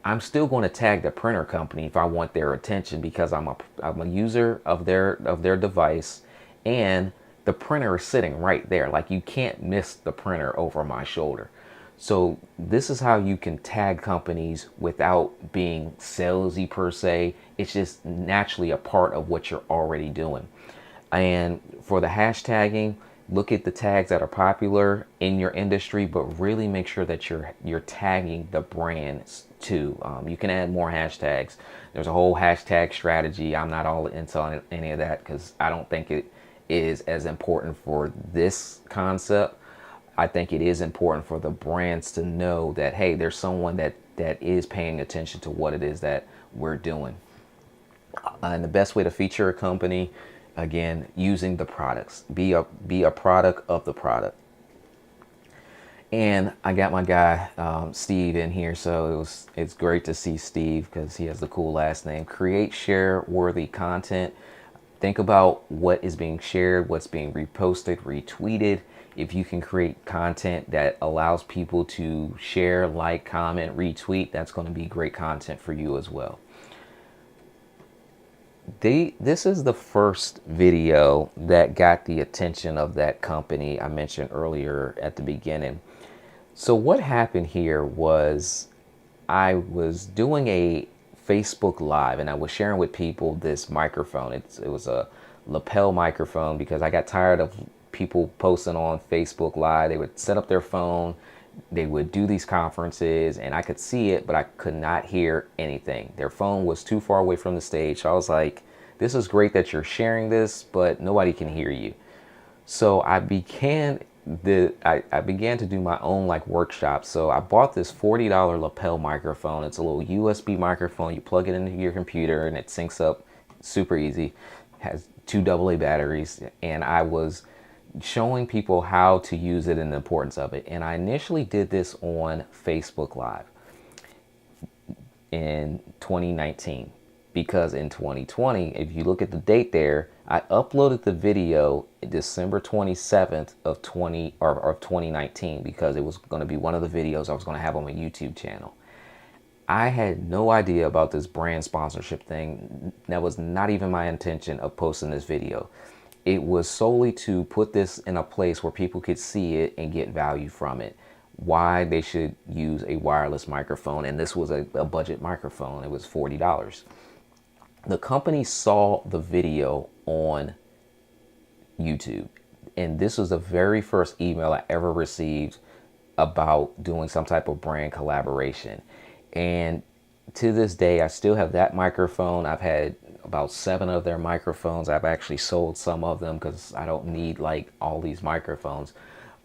I'm still going to tag the printer company if I want their attention, because I'm a user of their device, and the printer is sitting right there. Like, you can't miss the printer over my shoulder. So this is how you can tag companies without being salesy per se. It's just naturally a part of what you're already doing. And for the hashtagging, look at the tags that are popular in your industry, but really make sure that you're tagging the brands too. You can add more hashtags. There's a whole hashtag strategy. I'm not all into any of that because I don't think it is as important for this concept. I think it is important for the brands to know that, hey, there's someone that is paying attention to what it is that we're doing. And the best way to feature a company, again, using the products. Be a product of the product. And I got my guy Steve in here, so it's great to see Steve because he has the cool last name. Create share-worthy content. Think about what is being shared, what's being reposted, retweeted. If you can create content that allows people to share, like, comment, retweet, that's going to be great content for you as well. This is the first video that got the attention of that company I mentioned earlier at the beginning. So what happened here was I was doing a Facebook Live and I was sharing with people this microphone. It was a lapel microphone because I got tired of people posting on Facebook Live. They would set up their phone, they would do these conferences, and I could see it, but I could not hear anything. Their phone was too far away from the stage. So I was like, this is great that you're sharing this, but nobody can hear you. So I began to do my own workshop. So I bought this $40 lapel microphone. It's a little USB microphone. You plug it into your computer and it syncs up super easy. Has 2 AA batteries, and I was showing people how to use it and the importance of it. And I initially did this on Facebook Live in 2019 because in 2020, if you look at the date there, I uploaded the video December 27th of 2019 because it was going to be one of the videos I was going to have on my YouTube channel. I had no idea about this brand sponsorship thing. That was not even my intention of posting this video. It was solely to put this in a place where people could see it and get value from it. Why they should use a wireless microphone. And this was a budget microphone. It was $40. The company saw the video on YouTube, and this was the very first email I ever received about doing some type of brand collaboration. And to this day, I still have that microphone. I've had about 7 of their microphones. I've actually sold some of them because I don't need like all these microphones.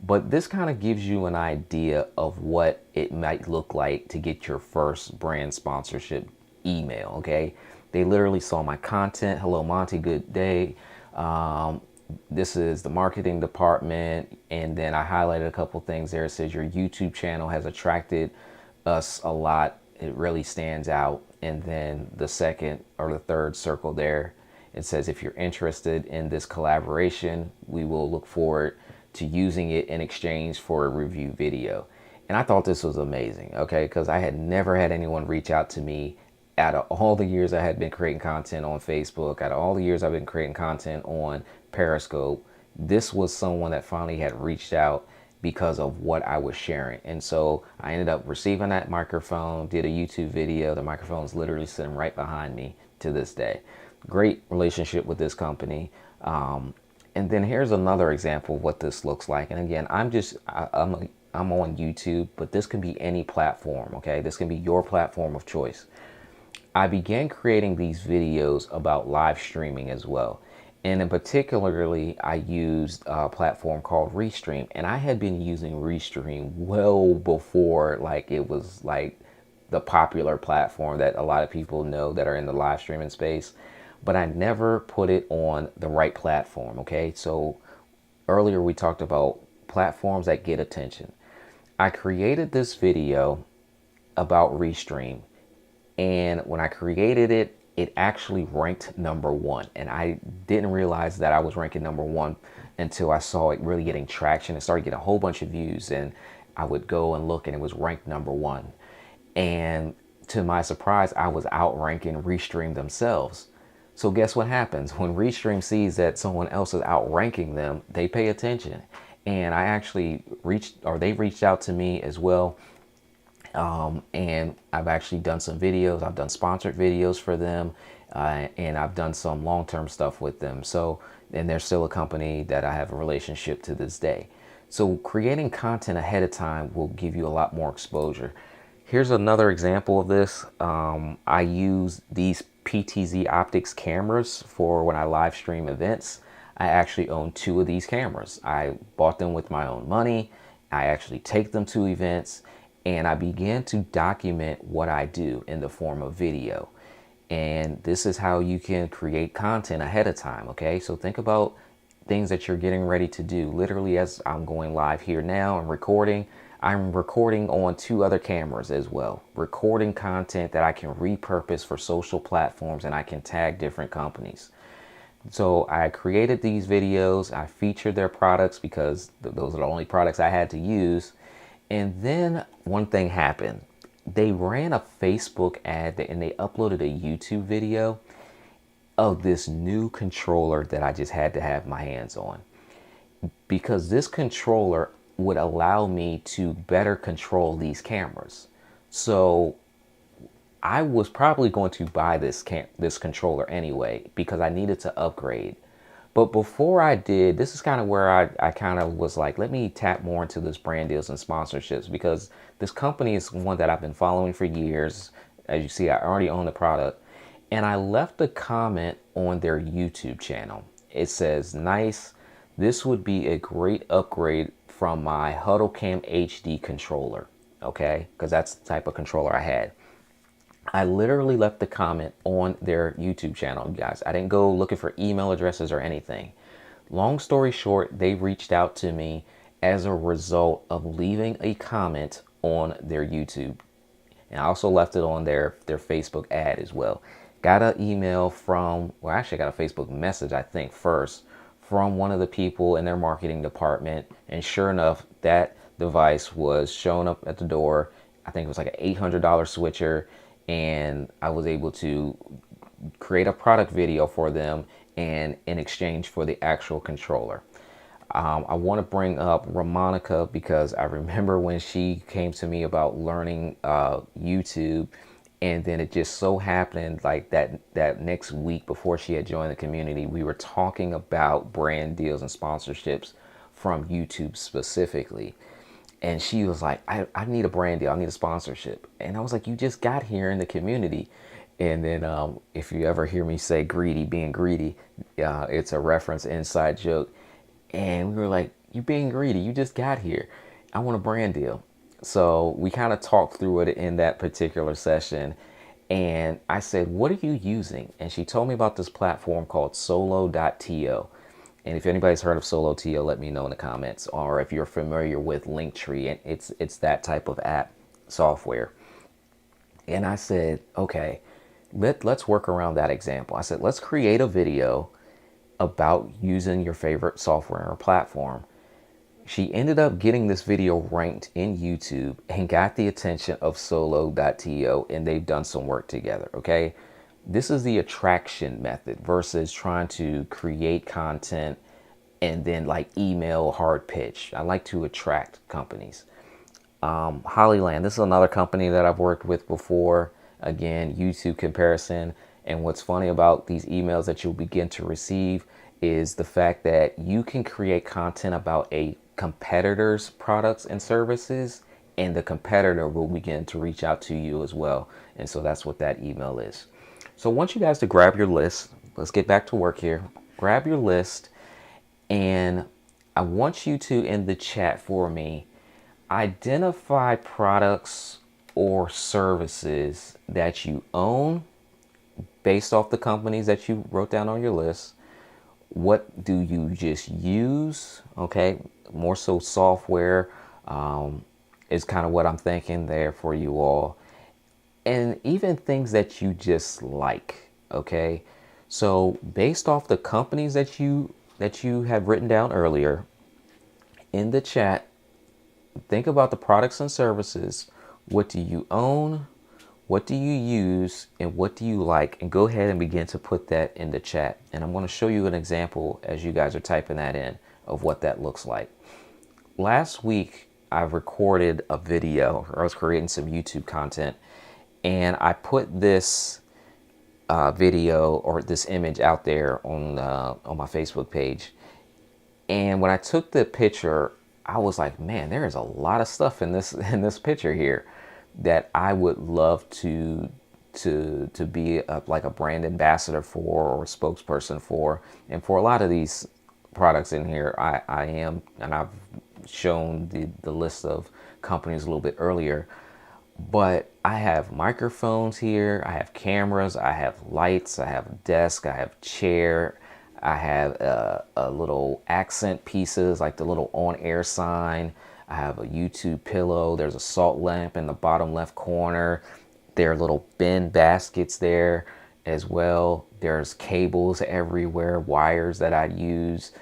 But this kind of gives you an idea of what it might look like to get your first brand sponsorship email. Okay, they literally saw my content. Hello, Monte. Good day. This is the marketing department, and then I highlighted a couple things there. It says your YouTube channel has attracted us a lot. It really stands out. And then the second or the third circle there, it says if you're interested in this collaboration, we will look forward to using it in exchange for a review video. And I thought this was amazing, okay, because I had never had anyone reach out to me out of all the years I had been creating content on Facebook, out of all the years I've been creating content on Periscope. This was someone that finally had reached out because of what I was sharing. And so I ended up receiving that microphone, did a YouTube video. The microphone's literally sitting right behind me to this day. Great relationship with this company. And then here's another example of what this looks like. And again, I'm on YouTube, but this can be any platform, okay? This can be your platform of choice. I began creating these videos about live streaming as well. And in particularly, I used a platform called Restream. And I had been using Restream well before like it was like the popular platform that a lot of people know that are in the live streaming space. But I never put it on the right platform, okay? So earlier we talked about platforms that get attention. I created this video about Restream, and when I created it, it actually ranked #1. And I didn't realize that I was ranking #1 until I saw it really getting traction. It started getting a whole bunch of views, and I would go and look, and it was ranked #1. And to my surprise, I was outranking Restream themselves. So guess what happens when Restream sees that someone else is outranking them? They pay attention, and I actually they reached out to me as well. And I've actually done some videos. I've done sponsored videos for them, and I've done some long-term stuff with them. So, and they're still a company that I have a relationship to this day. So creating content ahead of time will give you a lot more exposure. Here's another example of this. I use these PTZ optics cameras for when I live stream events. I actually own 2 of these cameras. I bought them with my own money. I actually take them to events, and I began to document what I do in the form of video. And this is how you can create content ahead of time, okay? So think about things that you're getting ready to do. Literally, as I'm going live here now and I'm recording on 2 other cameras as well, recording content that I can repurpose for social platforms, and I can tag different companies. So I created these videos, I featured their products because those are the only products I had to use. And then one thing happened. They ran a Facebook ad and they uploaded a YouTube video of this new controller that I just had to have my hands on, because this controller would allow me to better control these cameras. So I was probably going to buy this controller anyway because I needed to upgrade. But before I did, this is kind of where I kind of was like, let me tap more into this brand deals and sponsorships, because this company is one that I've been following for years. As you see, I already own the product. And I left a comment on their YouTube channel. It says, nice, this would be a great upgrade from my HuddleCam HD controller. Okay, because that's the type of controller I had. I literally left the comment on their YouTube channel, you guys. I didn't go looking for email addresses or anything. Long story short, they reached out to me as a result of leaving a comment on their YouTube. And I also left it on their Facebook ad as well. Got an email from, well, actually I got a Facebook message, I think, first, from one of the people in their marketing department. And sure enough, that device was showing up at the door. I think it was like an $800 switcher. And I was able to create a product video for them, and in exchange for the actual controller. I want to bring up Ramonica because I remember when she came to me about learning YouTube, And then it just so happened like that next week before she had joined the community, we were talking about brand deals and sponsorships from YouTube specifically. And she was like, I need a brand deal. I need a sponsorship. And I was like, you just got here in the community. And then if you ever hear me say greedy, being greedy, it's a reference, inside joke. And we were like, you being greedy, you just got here. I want a brand deal. So we kind of talked through it in that particular session. And I said, what are you using? And she told me about this platform called solo.to. And if anybody's heard of Solo.to, let me know in the comments. Or if you're familiar with Linktree, and it's that type of app software. And I said, okay, let's work around that example. I said, let's create a video about using your favorite software or platform. She ended up getting this video ranked in YouTube and got the attention of solo.to, and they've done some work together, okay? This is the attraction method versus trying to create content and then like email hard pitch. I like to attract companies. Hollyland, this is another company that I've worked with before. Again, YouTube comparison. And what's funny about these emails that you'll begin to receive is the fact that you can create content about a competitor's products and services, and the competitor will begin to reach out to you as well. And so that's what that email is. So I want you guys to grab your list. Let's get back to work here. Grab your list, and I want you to, in the chat for me, identify products or services that you own based off the companies that you wrote down on your list. What do you just use? Okay, more so software is kind of what I'm thinking there for you all. And even things that you just like, okay? So based off the companies that you have written down earlier, in the chat, think about the products and services. What do you own? What do you use? And what do you like? And go ahead and begin to put that in the chat. And I'm going to show you an example as you guys are typing that in of what that looks like. Last week, I recorded a video, or I was creating some YouTube content, and I put this video or this image out there on my Facebook page. And when I took the picture, I was like, man, there is a lot of stuff in this picture here that I would love to be like a brand ambassador for, or a spokesperson for. And for a lot of these products in here, I am, and I've shown the list of companies a little bit earlier. But I have microphones here, I have cameras, I have lights, I have a desk, I have chair, I have a little accent pieces like the little on-air sign. I have a YouTube pillow. There's a salt lamp in the bottom left corner. There are little bin baskets there as well. There's cables everywhere, wires that I use.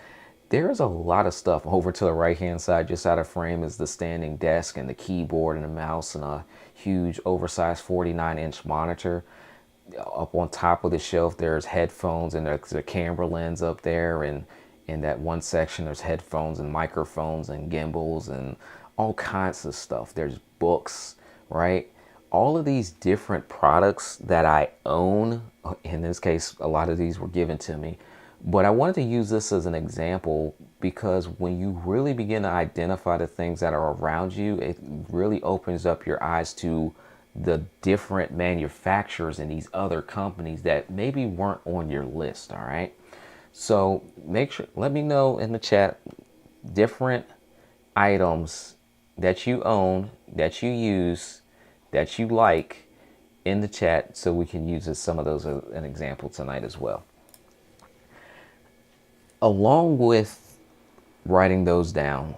There's a lot of stuff. Over to the right hand side, just out of frame, is the standing desk and the keyboard and the mouse and a huge oversized 49-inch monitor. Up on top of the shelf, there's headphones, and there's a camera lens up there, and in that one section there's headphones and microphones and gimbals and all kinds of stuff. There's books, right? All of these different products that I own. In this case, a lot of these were given to me, but I wanted to use this as an example because when you really begin to identify the things that are around you, it really opens up your eyes to the different manufacturers and these other companies that maybe weren't on your list. All right, so make sure, let me know in the chat different items that you own, that you use, that you like in the chat, so we can use some of those as an example tonight as well. Along with writing those down,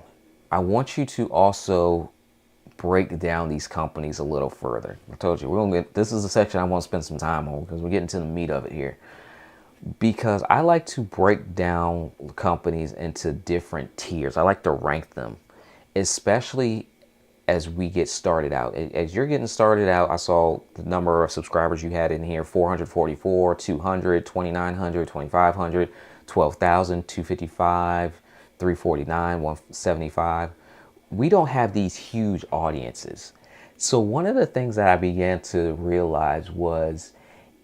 I want you to also break down these companies a little further. I told you, this is a section I want to spend some time on because we're getting to the meat of it here. Because I like to break down companies into different tiers. I like to rank them, especially as we get started out. As you're getting started out, I saw the number of subscribers you had in here: 444, 200, 2,900, 2,500, 12,000, 255, 349, 175. We don't have these huge audiences. So one of the things that I began to realize was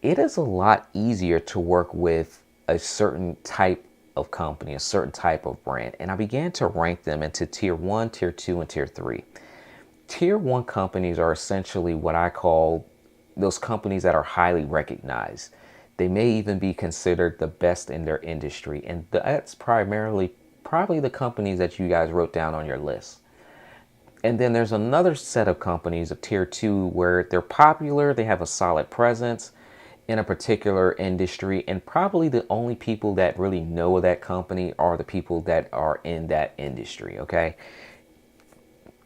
it is a lot easier to work with a certain type of company, a certain type of brand. And I began to rank them into tier one, tier two, and tier three. Tier one companies are essentially what I call those companies that are highly recognized. They may even be considered the best in their industry. And that's primarily probably the companies that you guys wrote down on your list. And then there's another set of companies of tier two where they're popular, they have a solid presence in a particular industry, and probably the only people that really know that company are the people that are in that industry, okay?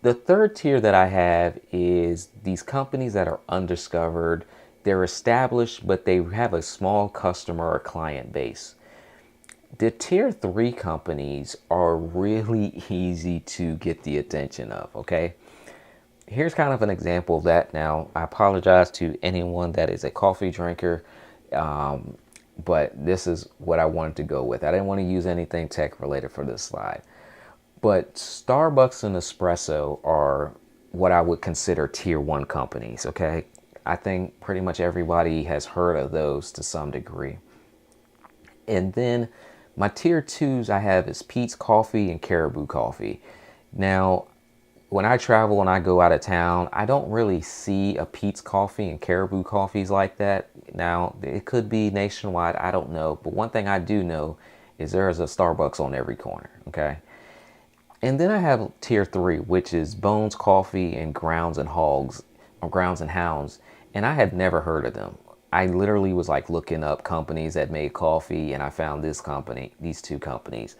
The third tier that I have is these companies that are undiscovered. They're established, but they have a small customer or client base. The tier three companies are really easy to get the attention of, okay? Here's kind of an example of that. Now, I apologize to anyone that is a coffee drinker, but this is what I wanted to go with. I didn't want to use anything tech related for this slide. But Starbucks and Espresso are what I would consider tier one companies, okay? I think pretty much everybody has heard of those to some degree. And then my tier twos I have is Pete's Coffee and Caribou Coffee. Now, when I travel and I go out of town, I don't really see a Pete's Coffee and Caribou Coffees like that. Now, it could be nationwide, I don't know. But one thing I do know is there is a Starbucks on every corner, okay? And then I have tier three, which is Bones Coffee and Grounds and Hogs, or Grounds and Hounds. And I had never heard of them. I literally was like looking up companies that made coffee, and I found this company, these two companies.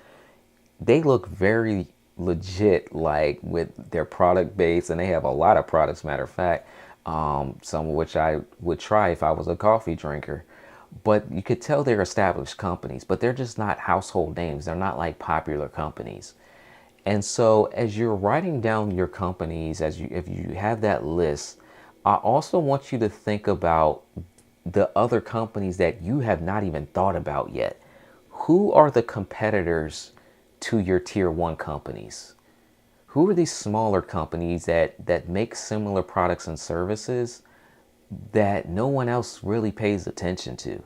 They look very legit, like with their product base, and they have a lot of products, matter of fact, some of which I would try if I was a coffee drinker. But you could tell they're established companies, but they're just not household names. They're not like popular companies. And so as you're writing down your companies, if you have that list, I also want you to think about the other companies that you have not even thought about yet. Who are the competitors to your tier one companies? Who are these smaller companies that make similar products and services that no one else really pays attention to?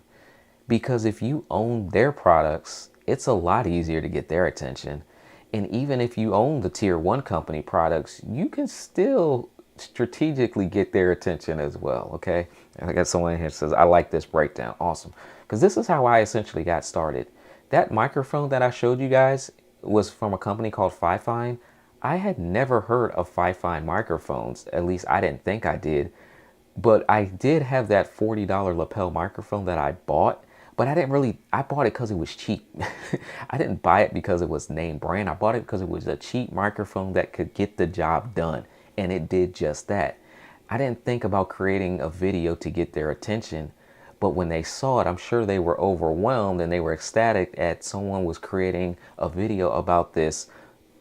Because if you own their products, it's a lot easier to get their attention. And even if you own the tier one company products, you can still strategically get their attention as well. Okay. And I got someone here that says, I like this breakdown. Awesome. Because this is how I essentially got started. That microphone that I showed you guys was from a company called Fifine. I had never heard of Fifine microphones. At least I didn't think I did. But I did have that $40 lapel microphone that I bought, but I bought it because it was cheap. I didn't buy it because it was name brand. I bought it because it was a cheap microphone that could get the job done. And it did just that. I didn't think about creating a video to get their attention, but when they saw it, I'm sure they were overwhelmed and they were ecstatic at someone was creating a video about this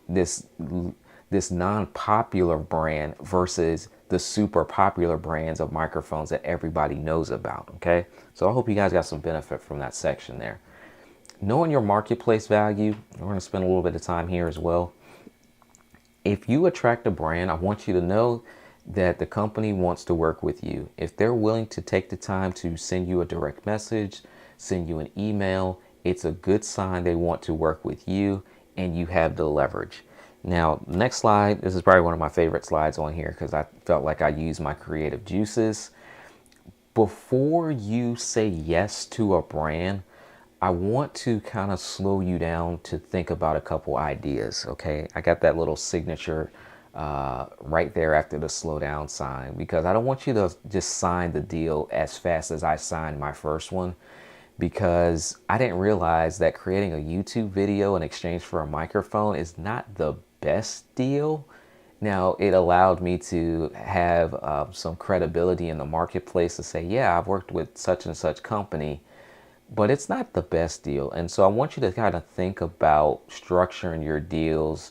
this non-popular brand versus the super popular brands of microphones that everybody knows about. Okay, so I hope you guys got some benefit from that section there. Knowing your marketplace value, we're going to spend a little bit of time here as well. If you attract a brand, I want you to know that the company wants to work with you. If they're willing to take the time to send you a direct message, send you an email, it's a good sign they want to work with you and you have the leverage. Now, next slide, this is probably one of my favorite slides on here because I felt like I used my creative juices. Before you say yes to a brand, I want to kind of slow you down to think about a couple ideas, okay? I got that little signature right there after the slow down sign because I don't want you to just sign the deal as fast as I signed my first one, because I didn't realize that creating a YouTube video in exchange for a microphone is not the best deal. Now, it allowed me to have some credibility in the marketplace to say, yeah, I've worked with such and such company, but it's not the best deal. And so I want you to kind of think about structuring your deals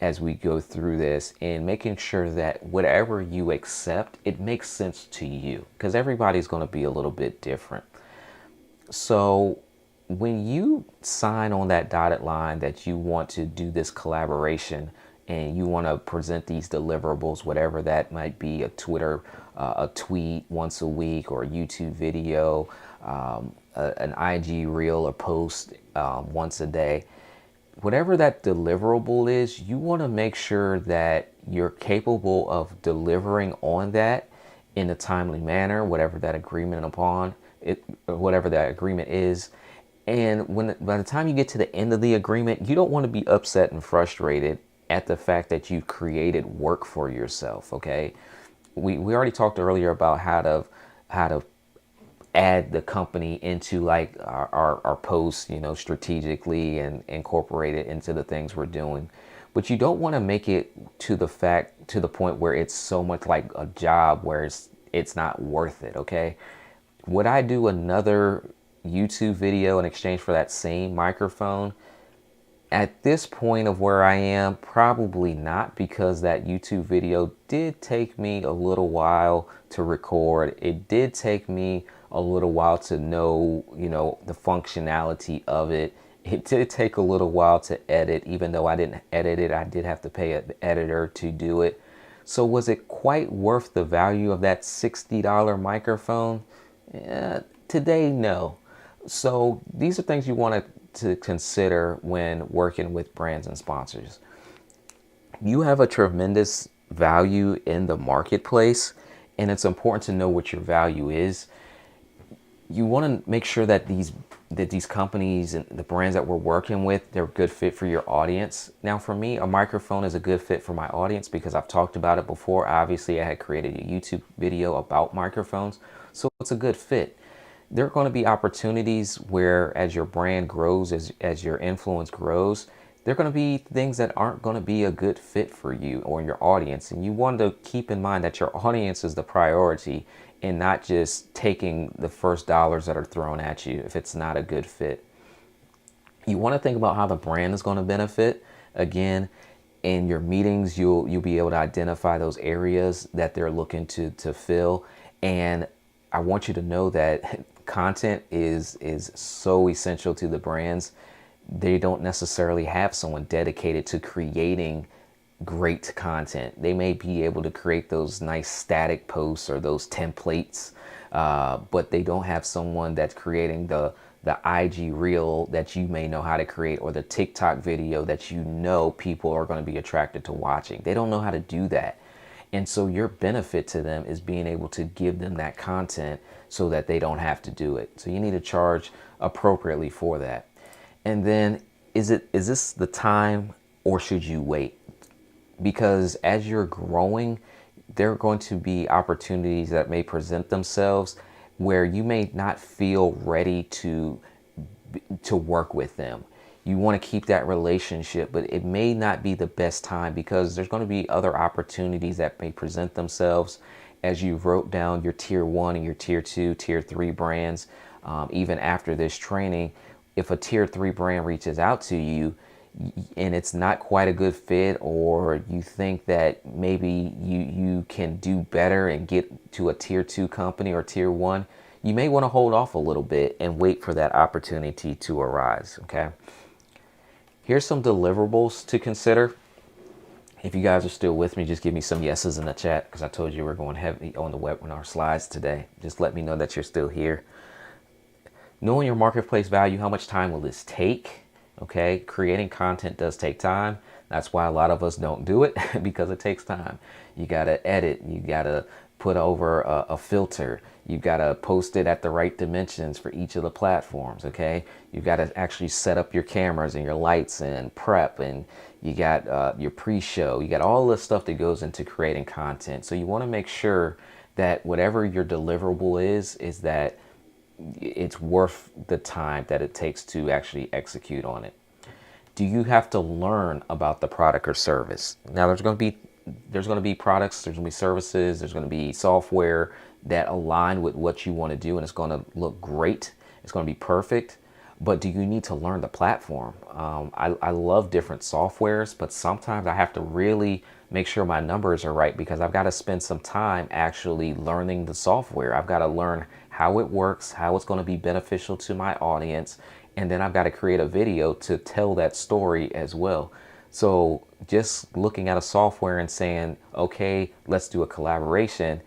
as we go through this and making sure that whatever you accept, it makes sense to you, because everybody's going to be a little bit different. So when you sign on that dotted line that you want to do this collaboration and you want to present these deliverables, whatever that might be, a tweet once a week, or a YouTube video, an IG reel or post once a day, whatever that deliverable is, you want to make sure that you're capable of delivering on that in a timely manner, whatever that agreement upon it, or whatever that agreement is. And by the time you get to the end of the agreement, you don't want to be upset and frustrated at the fact that you created work for yourself. Okay, we already talked earlier about how to add the company into like our posts, strategically, and incorporate it into the things we're doing. But you don't want to make it to the point where it's so much like a job where it's not worth it. Okay. Would I do another YouTube video in exchange for that same microphone? At this point of where I am, probably not, because that YouTube video did take me a little while to record. It did take me a little while to know, the functionality of it. It did take a little while to edit. Even though I didn't edit it, I did have to pay an editor to do it. So was it quite worth the value of that $60 microphone? Today, no. So these are things you want to consider when working with brands and sponsors. You have a tremendous value in the marketplace, and it's important to know what your value is. You want to make sure that these companies and the brands that we're working with, they're a good fit for your audience. Now, for me, a microphone is a good fit for my audience because I've talked about it before. Obviously, I had created a YouTube video about microphones, so it's a good fit. There are going to be opportunities where, as your brand grows, as your influence grows, there are going to be things that aren't going to be a good fit for you or your audience. And you want to keep in mind that your audience is the priority, and not just taking the first dollars that are thrown at you if it's not a good fit. You want to think about how the brand is going to benefit. Again, in your meetings, you'll be able to identify those areas that they're looking to fill. And I want you to know that content is so essential to the brands. They don't necessarily have someone dedicated to creating great content. They may be able to create those nice static posts or those templates, but they don't have someone that's creating the IG reel that you may know how to create, or the TikTok video that people are going to be attracted to watching. They don't know how to do that. And so your benefit to them is being able to give them that content so that they don't have to do it. So you need to charge appropriately for that. And then is this the time, or should you wait? Because as you're growing, there are going to be opportunities that may present themselves where you may not feel ready to work with them. You want to keep that relationship, but it may not be the best time, because there's going to be other opportunities that may present themselves as you wrote down your tier 1 and your tier 2, tier 3 brands. Even after this training, if a tier 3 brand reaches out to you and it's not quite a good fit, or you think that maybe you can do better and get to a tier 2 company or tier 1, you may want to hold off a little bit and wait for that opportunity to arise. Okay. Here's some deliverables to consider. If you guys are still with me, just give me some yeses in the chat, because I told you we're going heavy on the webinar slides today. Just let me know that you're still here. Knowing your marketplace value, how much time will this take? Okay, creating content does take time. That's why a lot of us don't do it, because it takes time. You got to edit, you got to put over a filter, you got to post it at the right dimensions for each of the platforms. Okay, you got to actually set up your cameras and your lights and prep, and you got your pre-show, you got all the stuff that goes into creating content. So you want to make sure that whatever your deliverable is that it's worth the time that it takes to actually execute on it. Do you have to learn about the product or service? Now, there's going to be products, there's going to be services, there's going to be software that align with what you want to do, and it's going to look great. It's going to be perfect. But do you need to learn the platform? I love different softwares, but sometimes I have to really make sure my numbers are right, because I've got to spend some time actually learning the software. I've got to learn how it works, how it's going to be beneficial to my audience, and then I've got to create a video to tell that story as well. So just looking at a software and saying, okay, let's do a collaboration,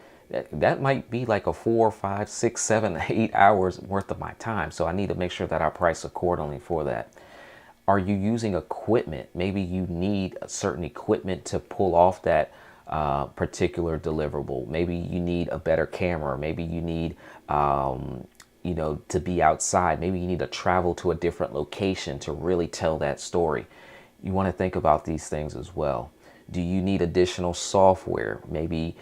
that might be like a 4, 5, 6, 7, 8 hours worth of my time. So I need to make sure that I price accordingly for that. Are you using equipment? Maybe you need a certain equipment to pull off that particular deliverable. Maybe you need a better camera. Maybe you need, to be outside. Maybe you need to travel to a different location to really tell that story. You want to think about these things as well. Do you need additional software? Maybe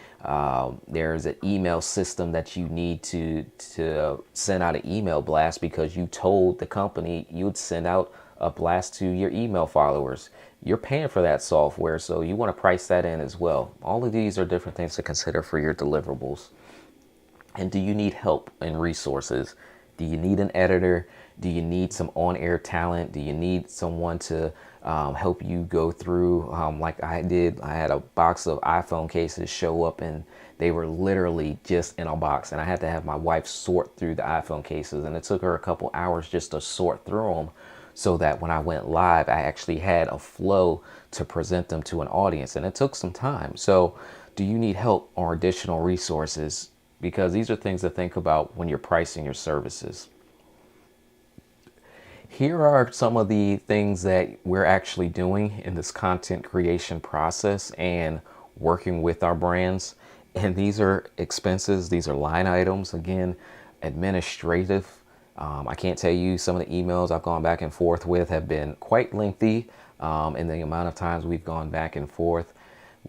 there's an email system that you need to send out an email blast because you told the company you would send out a blast to your email followers. You're paying for that software, so you want to price that in as well. All of these are different things to consider for your deliverables. And do you need help and resources? Do you need an editor? Do you need some on-air talent? Do you need someone to help you go through like I did? I had a box of iPhone cases show up and they were literally just in a box. And I had to have my wife sort through the iPhone cases. And it took her a couple hours just to sort through them so that when I went live, I actually had a flow to present them to an audience. And it took some time. So do you need help or additional resources? Because these are things to think about when you're pricing your services. Here are some of the things that we're actually doing in this content creation process and working with our brands. And these are expenses. These are line items. Again, administrative. I can't tell you, some of the emails I've gone back and forth with have been quite lengthy in the amount of times we've gone back and forth.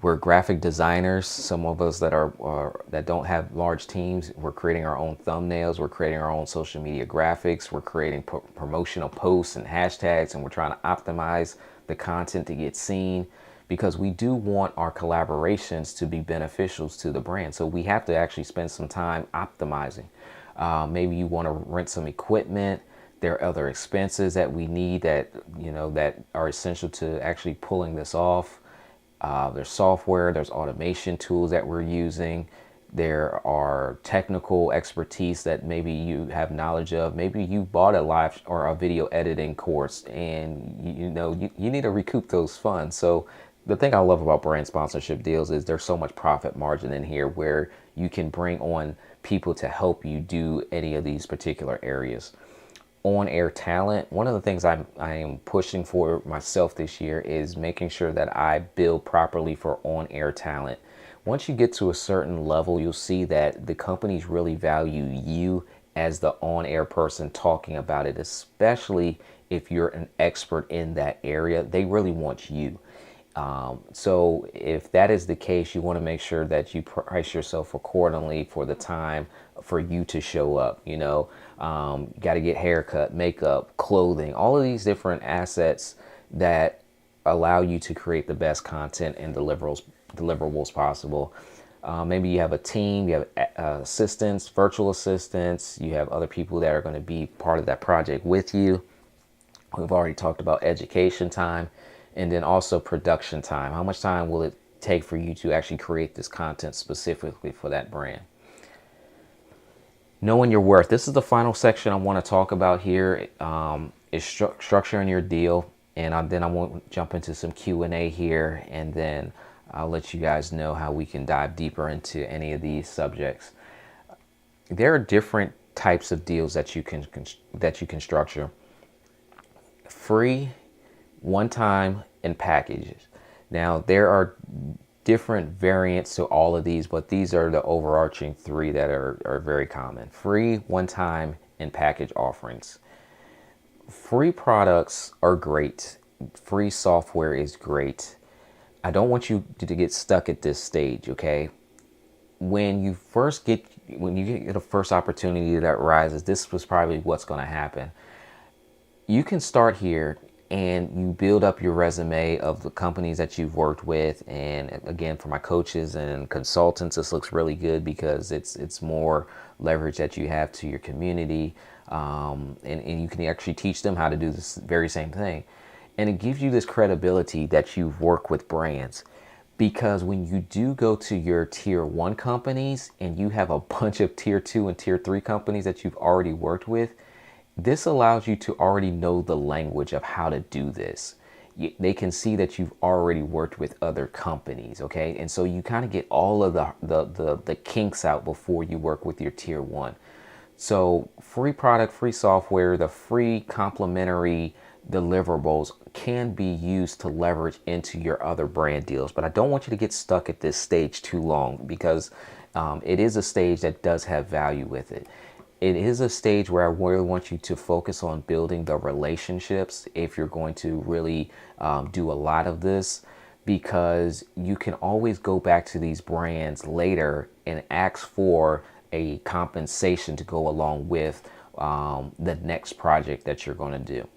We're graphic designers. Some of us that that don't have large teams, we're creating our own thumbnails. We're creating our own social media graphics. We're creating promotional posts and hashtags, and we're trying to optimize the content to get seen because we do want our collaborations to be beneficial to the brand. So we have to actually spend some time optimizing. Maybe you want to rent some equipment. There are other expenses that we need that are essential to actually pulling this off. There's software, there's automation tools that we're using. There are technical expertise that maybe you have knowledge of. Maybe you bought a live or a video editing course and you need to recoup those funds. So the thing I love about brand sponsorship deals is there's so much profit margin in here where you can bring on people to help you do any of these particular areas. On-air talent, one of the things I am pushing for myself this year is making sure that I build properly for on-air talent. Once you get to a certain level, you'll see that the companies really value you as the on-air person talking about it, especially if you're an expert in that area. They really want you. So if that is the case, you want to make sure that you price yourself accordingly for the time for you to show up. Got to get haircut, makeup, clothing, all of these different assets that allow you to create the best content and deliverables possible. Maybe you have a team, you have assistants, virtual assistants, you have other people that are going to be part of that project with you. We've already talked about education time. And then also production time. How much time will it take for you to actually create this content specifically for that brand? Knowing your worth. This is the final section I want to talk about here. Is structuring your deal. And then I want to jump into some Q&A here. And then I'll let you guys know how we can dive deeper into any of these subjects. There are different types of deals that you can structure. Free, one time, and packages. Now there are different variants to all of these, but these are the overarching three that are very common. Free, one time, and package offerings. Free products are great. Free software is great. I don't want you to get stuck at this stage, okay? When you get a first opportunity that rises, this was probably what's going to happen. You can start here and you build up your resume of the companies that you've worked with. And again, for my coaches and consultants, this looks really good because it's more leverage that you have to your community. And you can actually teach them how to do this very same thing. And it gives you this credibility that you've worked with brands. Because when you do go to your tier 1 companies and you have a bunch of tier 2 and tier 3 companies that you've already worked with, this allows you to already know the language of how to do this. they can see that you've already worked with other companies, okay? And so you kind of get all of the kinks out before you work with your tier one. So free product, free software, the free complimentary deliverables can be used to leverage into your other brand deals. But I don't want you to get stuck at this stage too long, because it is a stage that does have value with it. It is a stage where I really want you to focus on building the relationships if you're going to really do a lot of this, because you can always go back to these brands later and ask for a compensation to go along with the next project that you're going to do.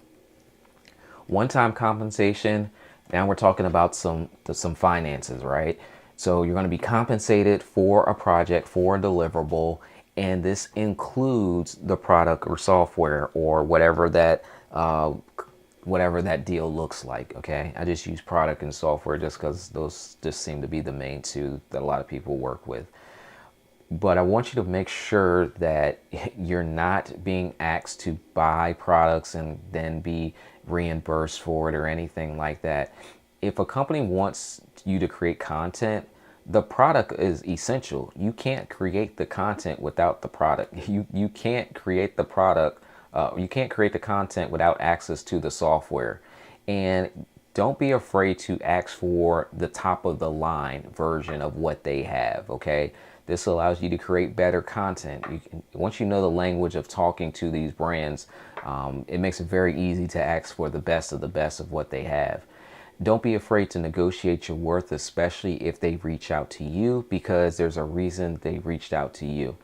One-time compensation. Now we're talking about some finances, right? So you're going to be compensated for a project, for a deliverable, and this includes the product or software or whatever that deal looks like. Okay, I just use product and software just because those just seem to be the main two that a lot of people work with. But I want you to make sure that you're not being asked to buy products and then be reimbursed for it or anything like that. If a company wants you to create content, the product is essential. You can't create the content without the product. You can't create the product. You can't create the content without access to the software. And don't be afraid to ask for the top of the line version of what they have. Okay, this allows you to create better content. Once you know the language of talking to these brands, it makes it very easy to ask for the best of what they have. Don't be afraid to negotiate your worth, especially if they reach out to you, because there's a reason they reached out to you.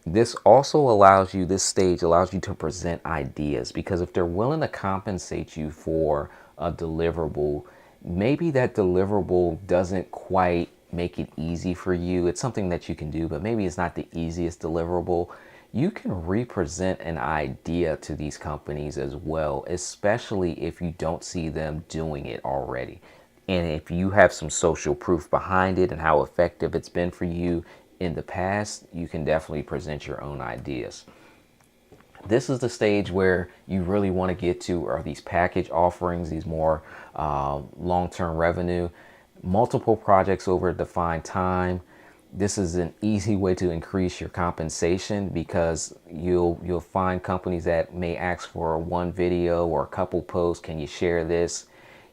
This stage allows you to present ideas, because if they're willing to compensate you for a deliverable, maybe that deliverable doesn't quite make it easy for you. It's something that you can do, but maybe it's not the easiest deliverable. You can represent an idea to these companies as well, especially if you don't see them doing it already. And if you have some social proof behind it and how effective it's been for you in the past, you can definitely present your own ideas. This is the stage where you really want to get to are these package offerings, these more long-term revenue, multiple projects over a defined time. This is an easy way to increase your compensation, because you'll find companies that may ask for one video or a couple posts. Can you share this?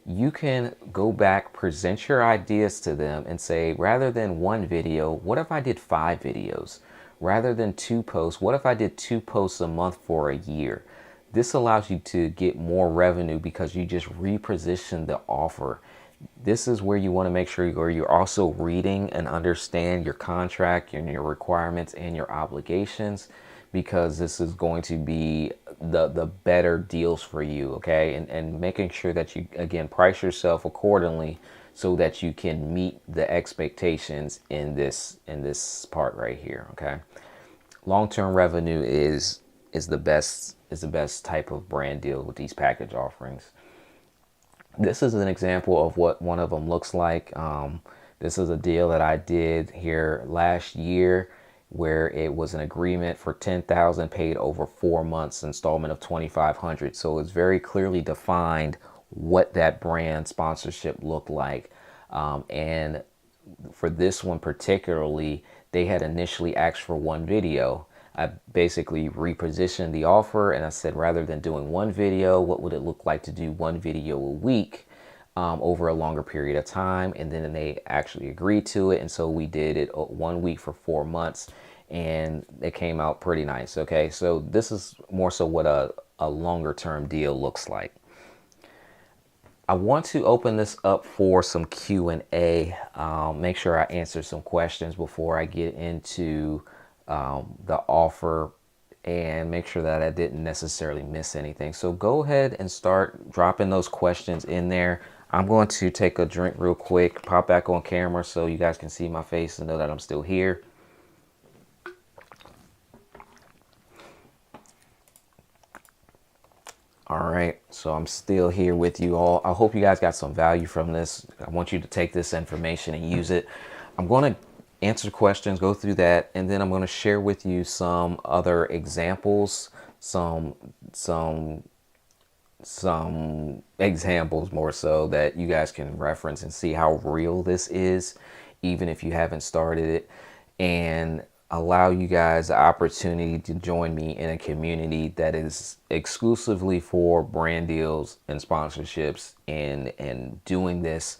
You can go back, present your ideas to them and say, rather than one video, what if I did 5 videos? Rather than 2 posts, what if I did 2 posts a month for a year? This allows you to get more revenue because you just reposition the offer. This is where you want to make sure you're also reading and understand your contract and your requirements and your obligations, because this is going to be the better deals for you. Okay, and making sure that you again price yourself accordingly so that you can meet the expectations in this part right here. Okay, long-term revenue is the best type of brand deal with these package offerings. This is an example of what one of them looks like. This is a deal that I did here last year, where it was an agreement for $10,000 paid over 4 months, installment of $2,500. So it's very clearly defined what that brand sponsorship looked like. And for this one particularly, they had initially asked for one video. I basically repositioned the offer and I said, rather than doing one video, what would it look like to do one video a week over a longer period of time? And then they actually agreed to it. And so we did it 1 week for 4 months, and it came out pretty nice. Okay, so this is more so what a longer term deal looks like. I want to open this up for some Q&A. Make sure I answer some questions before I get into the offer, and make sure that I didn't necessarily miss anything. So go ahead and start dropping those questions in there. I'm going to take a drink real quick, pop back on camera so you guys can see my face and know that I'm still here. All right, so I'm still here with you all. I hope you guys got some value from this. I want you to take this information and use it. I'm going to answer questions, go through that, and then I'm going to share with you some other examples, some some examples more so that you guys can reference and see how real this is, even if you haven't started it, and allow you guys the opportunity to join me in a community that is exclusively for brand deals and sponsorships, and doing this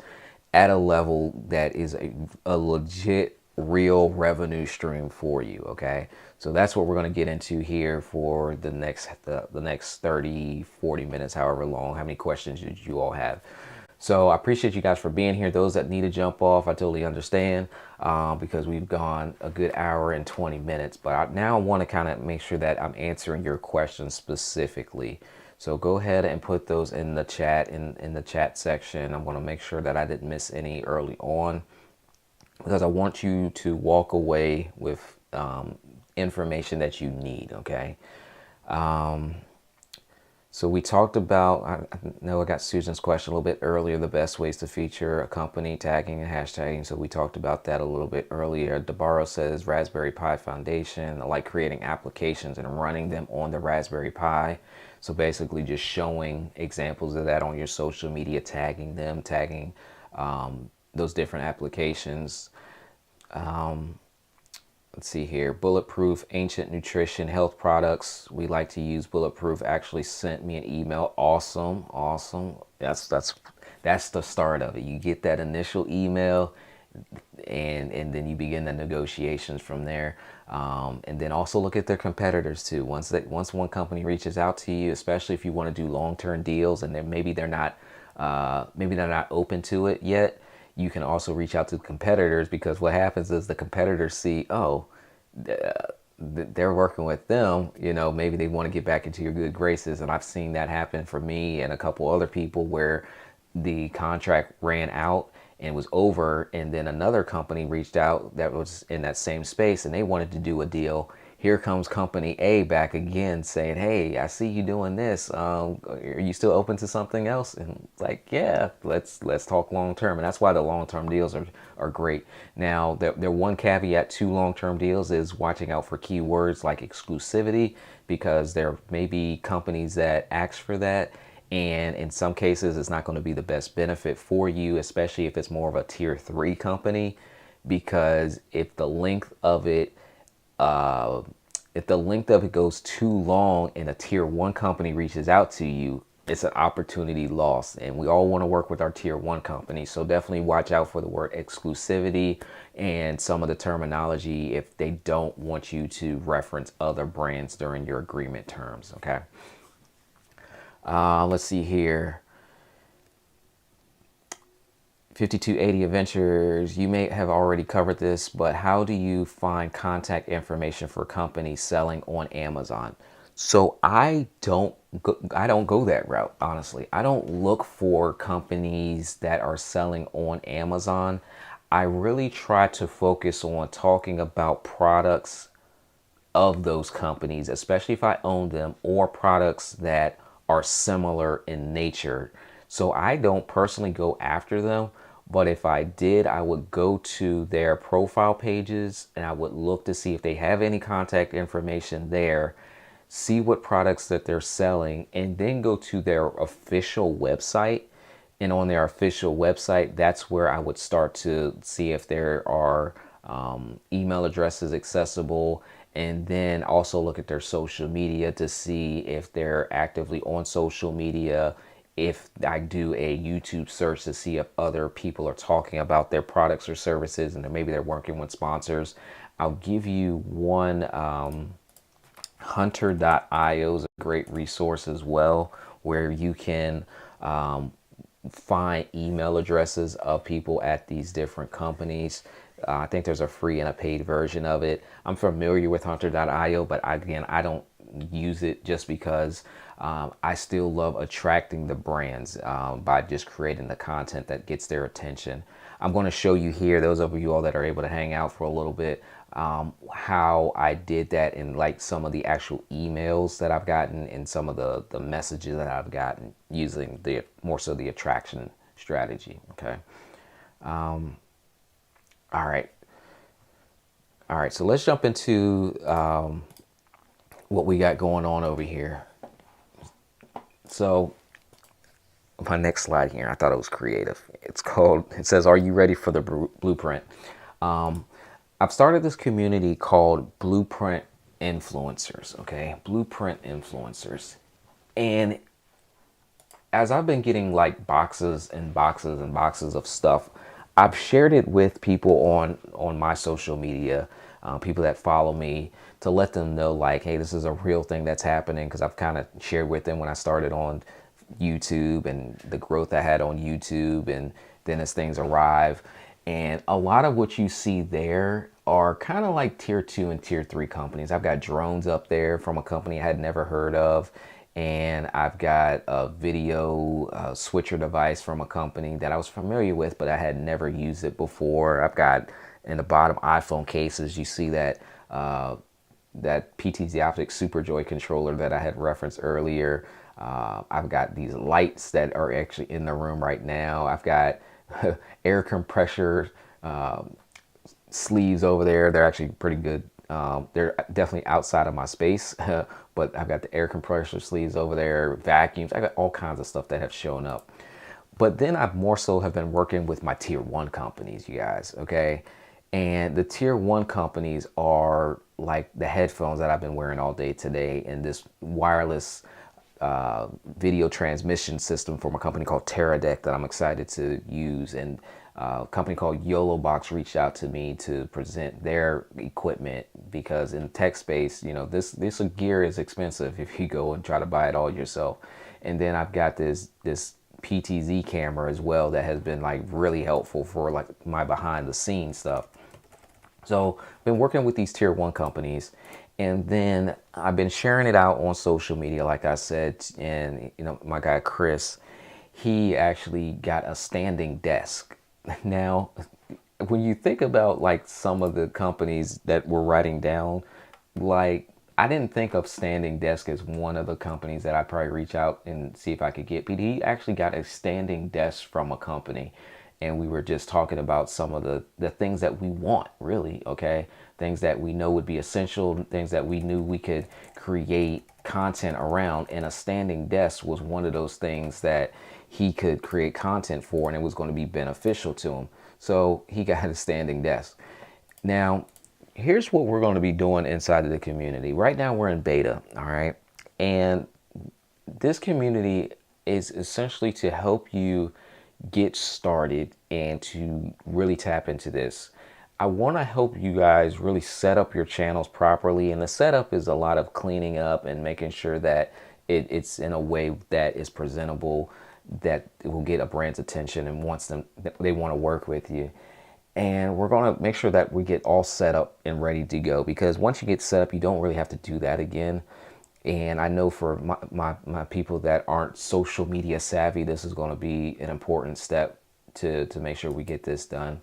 at a level that is a legit real revenue stream for you. Okay, so that's what we're going to get into here for the next 30-40 minutes, however long, how many questions you all have. So I appreciate you guys for being here. Those that need to jump off, I totally understand, because we've gone a good hour and 20 minutes. But I now want to kind of make sure that I'm answering your questions specifically. So go ahead and put those in the chat, in the chat section. I'm going to make sure that I didn't miss any early on, because I want you to walk away with information that you need. Okay. So we talked about, I know I got Susan's question a little bit earlier, the best ways to feature a company, tagging and hashtagging. So we talked about that a little bit earlier. DeBarro says Raspberry Pi Foundation. I like creating applications and running them on the Raspberry Pi. So basically just showing examples of that on your social media, tagging them, tagging those different applications. Let's see here. Bulletproof, Ancient Nutrition, Health Products. We like to use Bulletproof. Actually sent me an email. Awesome, awesome. That's the start of it. You get that initial email, and then you begin the negotiations from there. And then also look at their competitors too. Once one company reaches out to you, especially if you want to do long-term deals, and then maybe they're not open to it yet, you can also reach out to the competitors, because what happens is the competitors see, oh, they're working with them, maybe they want to get back into your good graces. And I've seen that happen for me and a couple other people, where the contract ran out and was over, and then another company reached out that was in that same space and they wanted to do a deal. Here comes company A back again saying, hey, I see you doing this. Are you still open to something else? And like, yeah, let's talk long term. And that's why the long term deals are great. Now, the one caveat to long term deals is watching out for keywords like exclusivity, because there may be companies that ask for that. And in some cases, it's not going to be the best benefit for you, especially if it's more of a tier 3 company, because if the length of it goes too long and a tier 1 company reaches out to you, it's an opportunity lost. And we all want to work with our tier 1 companies. So definitely watch out for the word exclusivity and some of the terminology if they don't want you to reference other brands during your agreement terms. Okay. Let's see here. 5280 Adventures, you may have already covered this, but how do you find contact information for companies selling on Amazon? So I don't go that route, honestly. I don't look for companies that are selling on Amazon. I really try to focus on talking about products of those companies, especially if I own them, or products that are similar in nature. So I don't personally go after them, but if I did, I would go to their profile pages and I would look to see if they have any contact information there, see what products that they're selling, and then go to their official website. And on their official website, that's where I would start to see if there are email addresses accessible, and then also look at their social media to see if they're actively on social media. If I do a YouTube search to see if other people are talking about their products or services, and then maybe they're working with sponsors. I'll give you one. Hunter.io is a great resource as well, where you can find email addresses of people at these different companies. I think there's a free and a paid version of it. I'm familiar with Hunter.io, but I don't use it just because I still love attracting the brands by just creating the content that gets their attention. I'm going to show you here, those of you all that are able to hang out for a little bit, how I did that in like some of the actual emails that I've gotten and some of the messages that I've gotten using the more so the attraction strategy. Okay. All right. All right. So let's jump into what we got going on over here. So my next slide here. I thought it was creative. It says, "Are you ready for the blueprint?" Um, I've started this community called Blueprint Influencers. Okay, Blueprint Influencers, and as I've been getting like boxes and boxes and boxes of stuff, I've shared it with people on my social media, people that follow me, to let them know like, hey, this is a real thing that's happening. Because I've kind of shared with them when I started on YouTube and the growth I had on YouTube, and then as things arrive, and a lot of what you see there are kind of like tier 2 and tier 3 companies. I've got drones up there from a company I had never heard of, and I've got a video switcher device from a company that I was familiar with, but I had never used it before. I've got in the bottom iPhone cases, you see that that PTZ Optic Superjoy controller that I had referenced earlier. I've got these lights that are actually in the room right now. I've got air compressor sleeves over there. They're actually pretty good. They're definitely outside of my space, but I've got the air compressor sleeves over there, vacuums. I got all kinds of stuff that have shown up. But then I've more so have been working with my tier 1 companies, you guys, okay? And the tier 1 companies are like the headphones that I've been wearing all day today, and this wireless video transmission system from a company called Teradek that I'm excited to use. And a company called YOLO Box reached out to me to present their equipment, because in the tech space, you know, this gear is expensive if you go and try to buy it all yourself. And then I've got this PTZ camera as well that has been like really helpful for like my behind the scenes stuff. So I've been working with these tier 1 companies, and then I've been sharing it out on social media, like I said. And you know, my guy Chris, he actually got a standing desk. Now, when you think about like some of the companies that we're writing down, like I didn't think of standing desk as one of the companies that I'd probably reach out and see if I could get. But he actually got a standing desk from a company, and we were just talking about some of the things that we want, really, okay? Things that we know would be essential, things that we knew we could create content around. And a standing desk was one of those things that he could create content for, and it was going to be beneficial to him. So he got a standing desk. Now, here's what we're going to be doing inside of the community. Right now we're in beta, all right? And this community is essentially to help you get started and to really tap into this. I want to help you guys really set up your channels properly. And the setup is a lot of cleaning up and making sure that it's in a way that is presentable, that it will get a brand's attention and they want to work with you. And we're going to make sure that we get all set up and ready to go, because once you get set up, you don't really have to do that again. And I know for my people that aren't social media savvy, this is going to be an important step to make sure we get this done.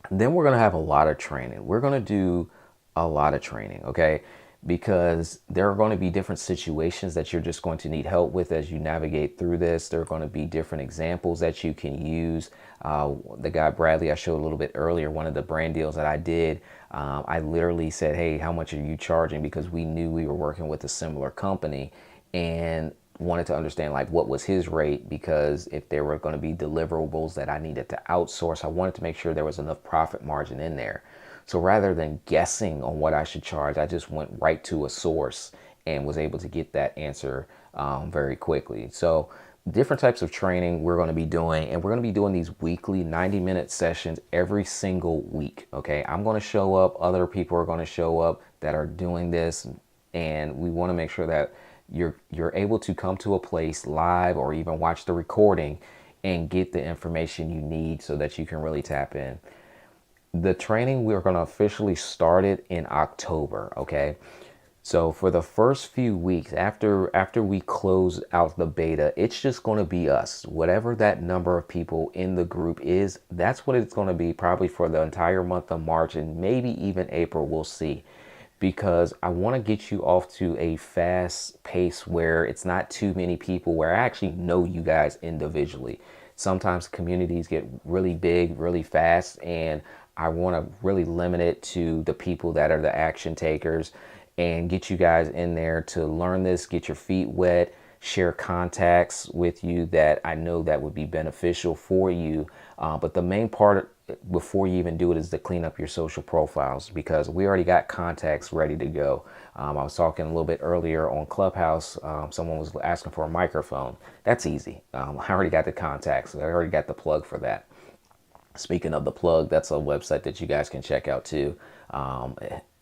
And then we're going to have a lot of training. We're going to do a lot of training, okay? Because there are going to be different situations that you're just going to need help with as you navigate through this. There are going to be different examples that you can use. The guy Bradley I showed a little bit earlier, one of the brand deals that I did, I literally said, hey, how much are you charging? Because we knew we were working with a similar company, and wanted to understand like what was his rate, because if there were going to be deliverables that I needed to outsource, I wanted to make sure there was enough profit margin in there. So rather than guessing on what I should charge, I just went right to a source and was able to get that answer very quickly. So different types of training we're going to be doing, and we're going to be doing these weekly 90-minute sessions every single week. Okay, I'm going to show up, other people are going to show up that are doing this, and we want to make sure that you're able to come to a place live or even watch the recording and get the information you need so that you can really tap in. The training, we're going to officially start it in October, okay? So for the first few weeks after we close out the beta, it's just going to be us. Whatever that number of people in the group is, that's what it's going to be probably for the entire month of March, and maybe even April, we'll see. Because I want to get you off to a fast pace where it's not too many people, where I actually know you guys individually. Sometimes communities get really big really fast, and I want to really limit it to the people that are the action takers, and get you guys in there to learn this, get your feet wet, share contacts with you that I know that would be beneficial for you. But the main part before you even do it is to clean up your social profiles, because we already got contacts ready to go. I was talking a little bit earlier on Clubhouse. Someone was asking for a microphone. That's easy. I already got the contacts. I already got the plug for that. Speaking of the plug, that's a website that you guys can check out too,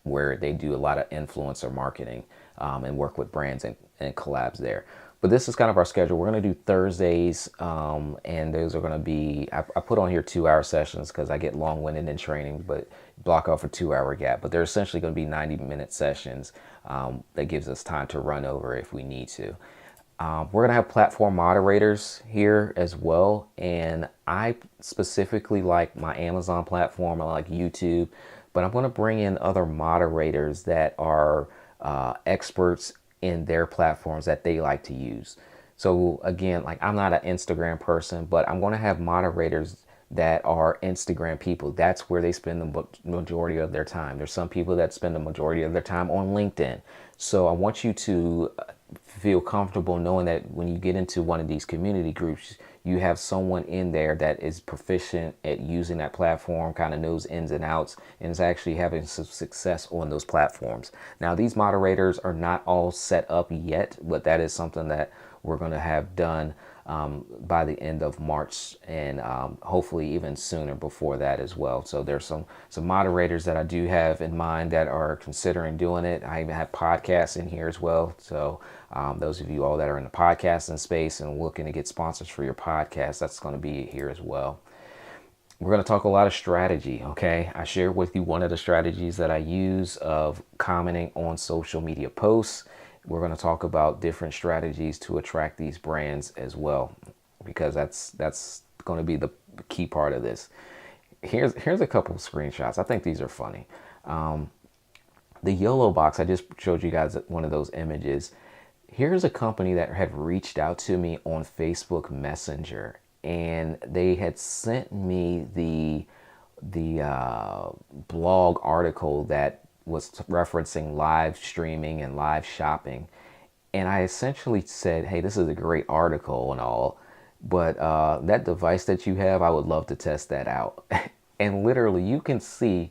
where they do a lot of influencer marketing and work with brands and collabs there. But this is kind of our schedule. We're going to do Thursdays, and those are going to be, I put on here 2-hour sessions because I get long-winded in training, but block off a 2-hour gap. But they're essentially going to be 90-minute sessions that gives us time to run over if we need to. We're going to have platform moderators here as well. And I specifically like my Amazon platform. I like YouTube. But I'm going to bring in other moderators that are experts in their platforms that they like to use. So again, like I'm not an Instagram person, but I'm going to have moderators that are Instagram people. That's where they spend the majority of their time. There's some people that spend the majority of their time on LinkedIn. So I want you to feel comfortable knowing that when you get into one of these community groups, you have someone in there that is proficient at using that platform, kind of knows ins and outs, and is actually having some success on those platforms. Now, these moderators are not all set up yet, but that is something that we're going to have done by the end of March, and hopefully even sooner before that as well. So there's some moderators that I do have in mind that are considering doing it. I even have podcasts in here as well. So those of you all that are in the podcasting space and looking to get sponsors for your podcast, that's going to be here as well. We're going to talk a lot of strategy, okay? I shared with you one of the strategies that I use of commenting on social media posts. We're going to talk about different strategies to attract these brands as well, because that's going to be the key part of this. Here's a couple of screenshots. I think these are funny. The YOLO box, I just showed you guys one of those images. Here's a company that had reached out to me on Facebook Messenger, and they had sent me the blog article that was referencing live streaming and live shopping. And I essentially said, hey, this is a great article and all, but that device that you have, I would love to test that out. And literally you can see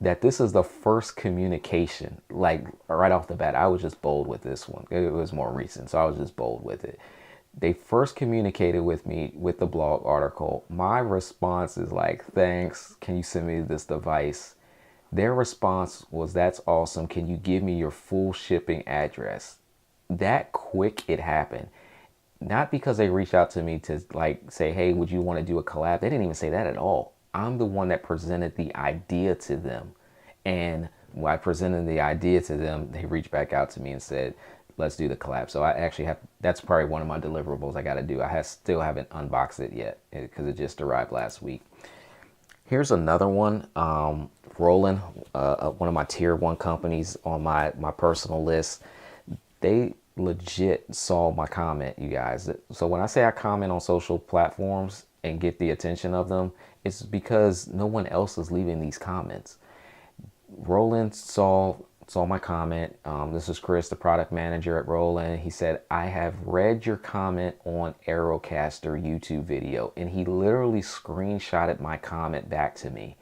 that this is the first communication, like right off the bat. I was just bold with this one. It was more recent, so I was just bold with it. They first communicated with me with the blog article. My response is like, thanks, can you send me this device? Their response was, that's awesome. Can you give me your full shipping address? That quick it happened. Not because they reached out to me to like say, hey, would you want to do a collab? They didn't even say that at all. I'm the one that presented the idea to them. And when I presented the idea to them, they reached back out to me and said, let's do the collab. So I actually have, that's probably one of my deliverables I got to do. Still haven't unboxed it yet because it just arrived last week. Here's another one. Roland, one of my tier 1 companies on my personal list. They legit saw my comment, you guys. So when I say I comment on social platforms and get the attention of them, it's because no one else is leaving these comments. Roland saw my comment. This is Chris, the product manager at Roland. He said, I have read your comment on Aerocaster YouTube video. And he literally screenshotted my comment back to me.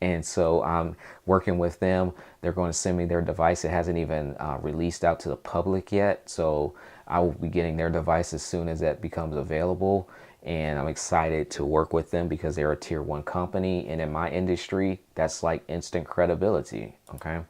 And so I'm working with them. They're going to send me their device. It hasn't even released out to the public yet. So I will be getting their device as soon as that becomes available. And I'm excited to work with them because they're a tier 1 company. And in my industry, that's like instant credibility. Okay.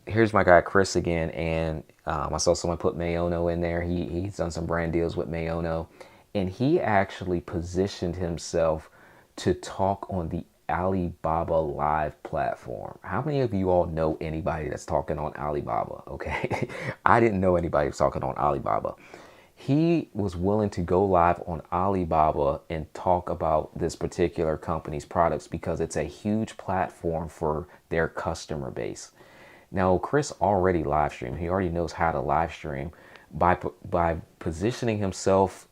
Here's my guy, Chris, again. And I saw someone put Mayono in there. He's done some brand deals with Mayono. And he actually positioned himself to talk on the Alibaba Live platform. How many of you all know anybody that's talking on Alibaba? Okay. I didn't know anybody was talking on Alibaba. He was willing to go live on Alibaba and talk about this particular company's products because it's a huge platform for their customer base. Now, Chris already live streamed. He already knows how to live stream. By positioning himself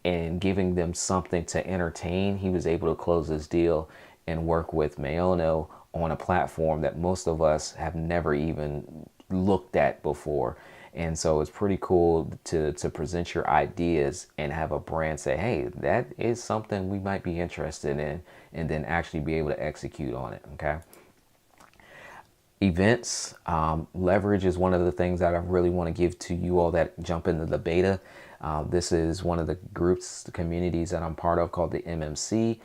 and giving them something to entertain, he was able to close this deal and work with Mayono on a platform that most of us have never even looked at before. And so it's pretty cool to present your ideas and have a brand say, hey, that is something we might be interested in, and then actually be able to execute on it. Okay. Events, leverage is one of the things that I really want to give to you all that jump into the beta. This is one of the groups, the communities that I'm part of called the MMC.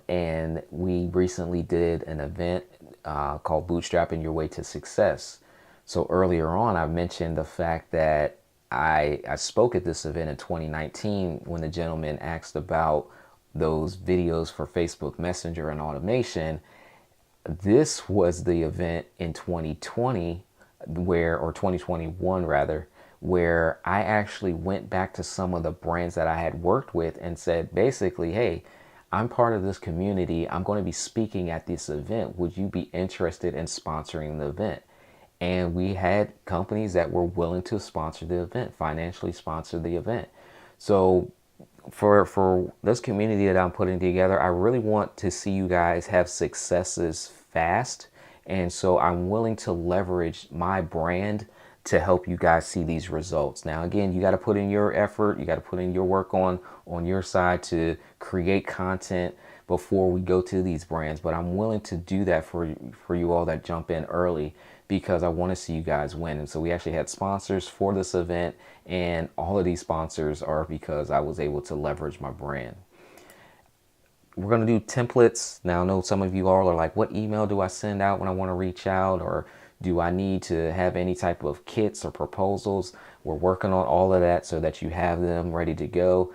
And we recently did an event called Bootstrapping Your Way to Success. So earlier on, I mentioned the fact that I spoke at this event in 2019 when the gentleman asked about those videos for Facebook Messenger and automation. This was the event in 2020 or 2021 rather, where I actually went back to some of the brands that I had worked with and said basically, hey, I'm part of this community. I'm going to be speaking at this event. Would you be interested in sponsoring the event? And we had companies that were willing to sponsor the event, financially sponsor the event. So for this community that I'm putting together, I really want to see you guys have successes fast. And so I'm willing to leverage my brand to help you guys see these results. Now, again, you got to put in your effort. You got to put in your work on your side to create content before we go to these brands. But I'm willing to do that for you all that jump in early, because I want to see you guys win. And so we actually had sponsors for this event, and all of these sponsors are because I was able to leverage my brand. We're going to do templates. Now, I know some of you all are like, what email do I send out when I want to reach out? Or do I need to have any type of kits or proposals? We're working on all of that so that you have them ready to go,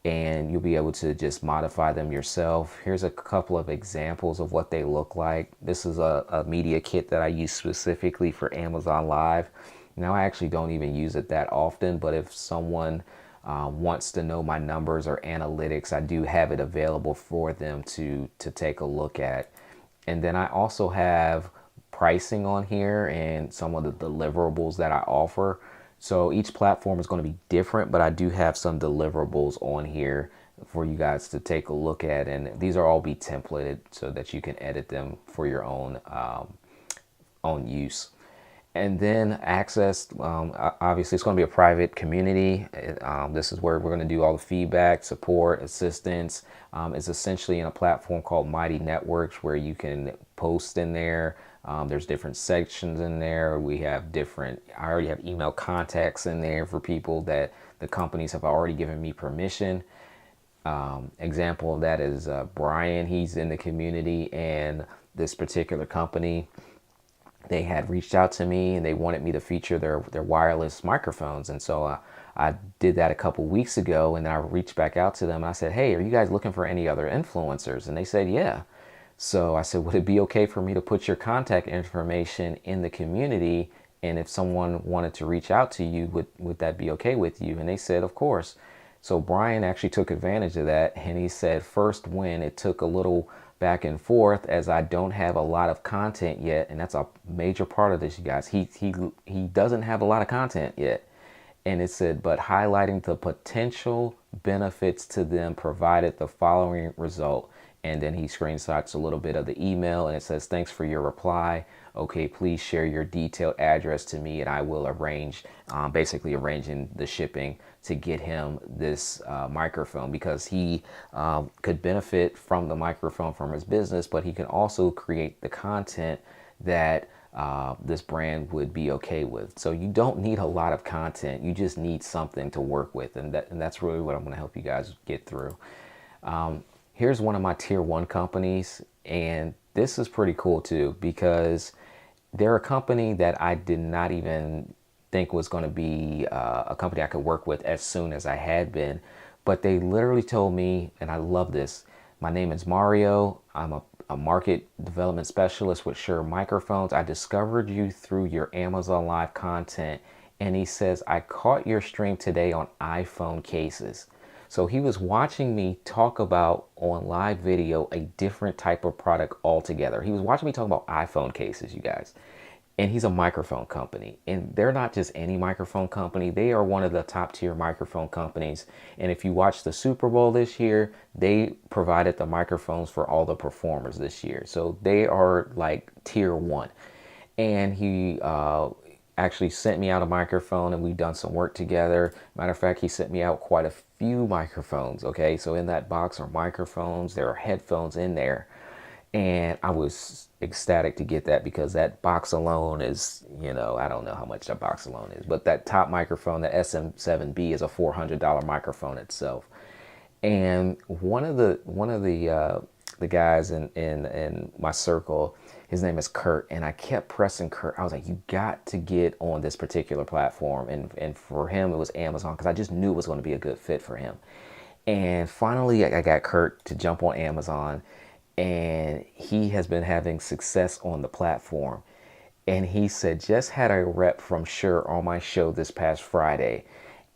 and you'll be able to just modify them yourself. Here's a couple of examples of what they look like. This is a media kit that I use specifically for Amazon Live. Now, I actually don't even use it that often, but if someone wants to know my numbers or analytics, I do have it available for them to take a look at. And then I also have pricing on here and some of the deliverables that I offer. So each platform is going to be different, but I do have some deliverables on here for you guys to take a look at. And these are all be templated so that you can edit them for your own use. And then access, obviously it's going to be a private community. This is where we're going to do all the feedback, support, assistance. It's essentially in a platform called Mighty Networks where you can post in there. There's different sections in there. I already have email contacts in there for people that the companies have already given me permission. Example of that is Brian. He's in the community, and this particular company, they had reached out to me and they wanted me to feature their wireless microphones. And so I did that a couple weeks ago, and then I reached back out to them and I said, hey, are you guys looking for any other influencers? And they said, yeah. So I said, would it be okay for me to put your contact information in the community? And if someone wanted to reach out to you, would that be okay with you? And they said, of course. So Brian actually took advantage of that, and he said, first win. It took a little back and forth as I don't have a lot of content yet, and that's a major part of this, you guys. He doesn't have a lot of content yet. And it said, but highlighting the potential benefits to them provided the following result. And then he screenshots a little bit of the email, and it says, thanks for your reply. Okay, please share your detailed address to me, and I will arrange, basically arranging the shipping to get him this microphone, because he could benefit from the microphone from his business, but he can also create the content that this brand would be okay with. So you don't need a lot of content. You just need something to work with, and that's really what I'm going to help you guys get through. Here's one of my tier 1 companies, and this is pretty cool too, because they're a company that I did not even think was going to be a company I could work with as soon as I had been. But they literally told me, and I love this, my name is Mario. I'm a market development specialist with Shure Microphones. I discovered you through your Amazon Live content. And he says, I caught your stream today on iPhone cases. So he was watching me talk about on live video a different type of product altogether. He was watching me talk about iPhone cases, you guys. And he's a microphone company. And they're not just any microphone company. They are one of the top tier microphone companies. And if you watch the Super Bowl this year, they provided the microphones for all the performers this year. So they are like tier 1. And actually sent me out a microphone and we've done some work together. Matter of fact, he sent me out quite a few microphones. Okay, so in that box are microphones, there are headphones in there. And I was ecstatic to get that because that box alone is, I don't know how much that box alone is, but that top microphone, the SM7B, is a $400 microphone itself. And one of the guys in my circle, his name is Kurt, and I kept pressing Kurt. I was like, you got to get on this particular platform, and for him it was Amazon because I just knew it was going to be a good fit for him. And finally, I got Kurt to jump on Amazon, and he has been having success on the platform. And he said, just had a rep from Shure on my show this past Friday,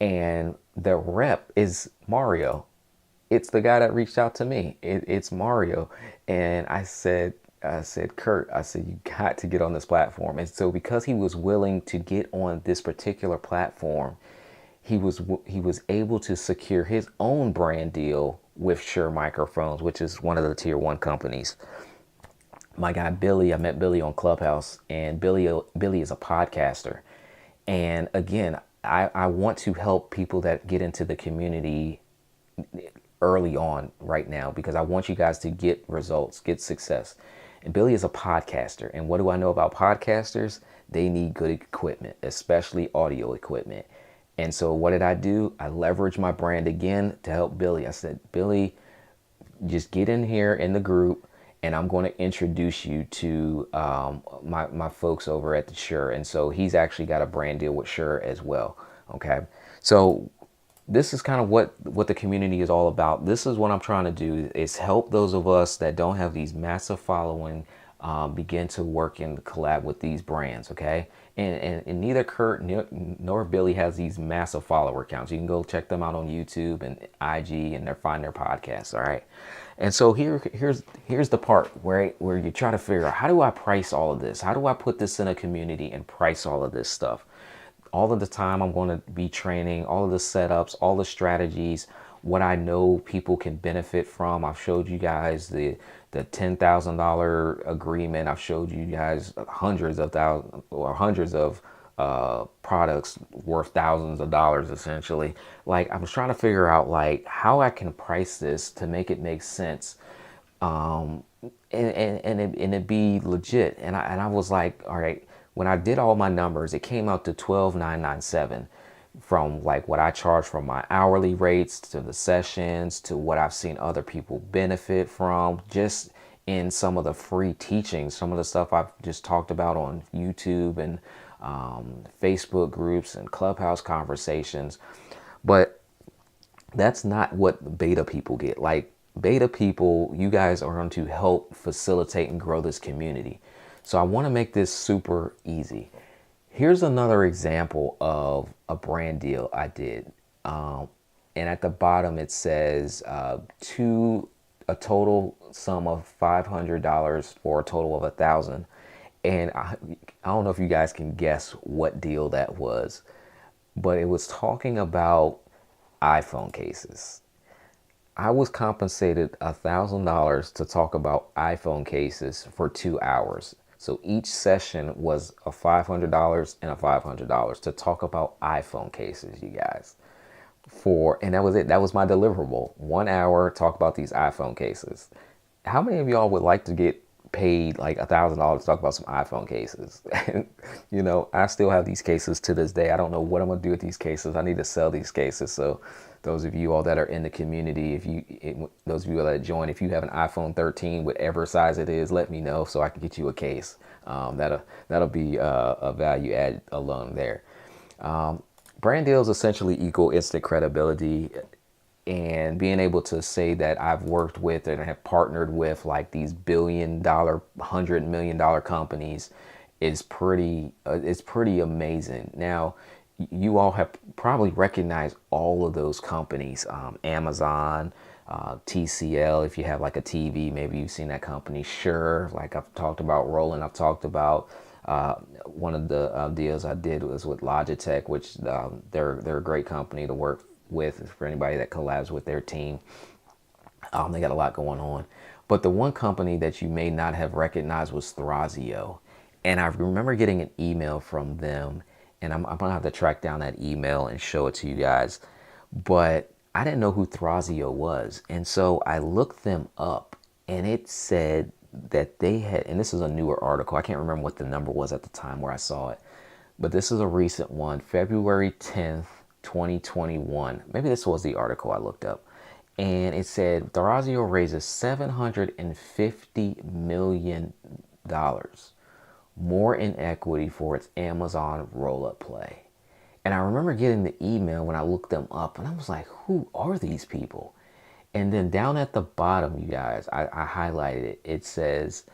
and the rep is Mario. It's the guy that reached out to me. It's Mario. And I said, Kurt, I said, you got to get on this platform. And so because he was willing to get on this particular platform, he was able to secure his own brand deal with Shure Microphones, which is one of the tier 1 companies. My guy Billy, I met Billy on Clubhouse, and Billy is a podcaster. And again, I want to help people that get into the community early on right now because I want you guys to get results, get success. And Billy is a podcaster. And what do I know about podcasters? They need good equipment, especially audio equipment. And so what did I do? I leveraged my brand again to help Billy. I said, Billy, just get in here in the group and I'm going to introduce you to my folks over at the Shure. And so he's actually got a brand deal with Shure as well. Okay. So this is kind of what the community is all about. This is what I'm trying to do is help those of us that don't have these massive following begin to work and collab with these brands. Okay. And neither Kurt nor Billy has these massive follower counts. You can go check them out on YouTube and IG and find their podcasts. All right. And so here's the part where you try to figure out, how do I price all of this? How do I put this in a community and price all of this stuff? All of the time I'm going to be training, all of the setups, all the strategies, what I know people can benefit from. I've showed you guys the $10,000 agreement. I've showed you guys hundreds of thousands or hundreds of products worth thousands of dollars essentially. Like I was trying to figure out like how I can price this to make it make sense. And it be legit. And I was like, all right, when I did all my numbers, it came out to $12,997 from like what I charge from my hourly rates to the sessions to what I've seen other people benefit from just in some of the free teachings, some of the stuff I've just talked about on YouTube and Facebook groups and Clubhouse conversations. But that's not what beta people get. Like beta people, you guys are going to help facilitate and grow this community. So I want to make this super easy. Here's another example of a brand deal I did. And at the bottom it says to a total sum of $500 for a total of $1,000. And I don't know if you guys can guess what deal that was, but it was talking about iPhone cases. I was compensated $1,000 to talk about iPhone cases for 2 hours. So each session was a $500 and a $500 to talk about iPhone cases, you guys. And that was it. That was my deliverable. 1 hour, talk about these iPhone cases. How many of y'all would like to get paid like $1,000 to talk about some iPhone cases? I still have these cases to this day. I don't know what I'm gonna do with these cases. I need to sell these cases. So those of you all that are in the community, those of you that join, if you have an iPhone 13, whatever size it is, let me know so I can get you a case. That'll be a value add alone there. Brand deals essentially equal instant credibility, and being able to say that I've worked with and have partnered with like these $1 billion, $100 million companies is it's pretty amazing. Now, you all have probably recognized all of those companies, Amazon, TCL. If you have like a TV, maybe you've seen that company. Sure, like I've talked about Roland. I've talked about one of the deals I did was with Logitech, which they're a great company to work with for anybody that collabs with their team. They got a lot going on. But the one company that you may not have recognized was Thrasio. And I remember getting an email from them, and I'm gonna have to track down that email and show it to you guys. But I didn't know who Thrasio was, and so I looked them up, and it said that they had, and this is a newer article. I can't remember what the number was at the time where I saw it, but this is a recent one, February 10th, 2021. Maybe this was the article I looked up, and it said Thrasio raises $750 million more in equity for its Amazon roll-up play. And I remember getting the email when I looked them up, and I was like, who are these people? And then down at the bottom, you guys, I highlighted it. It says,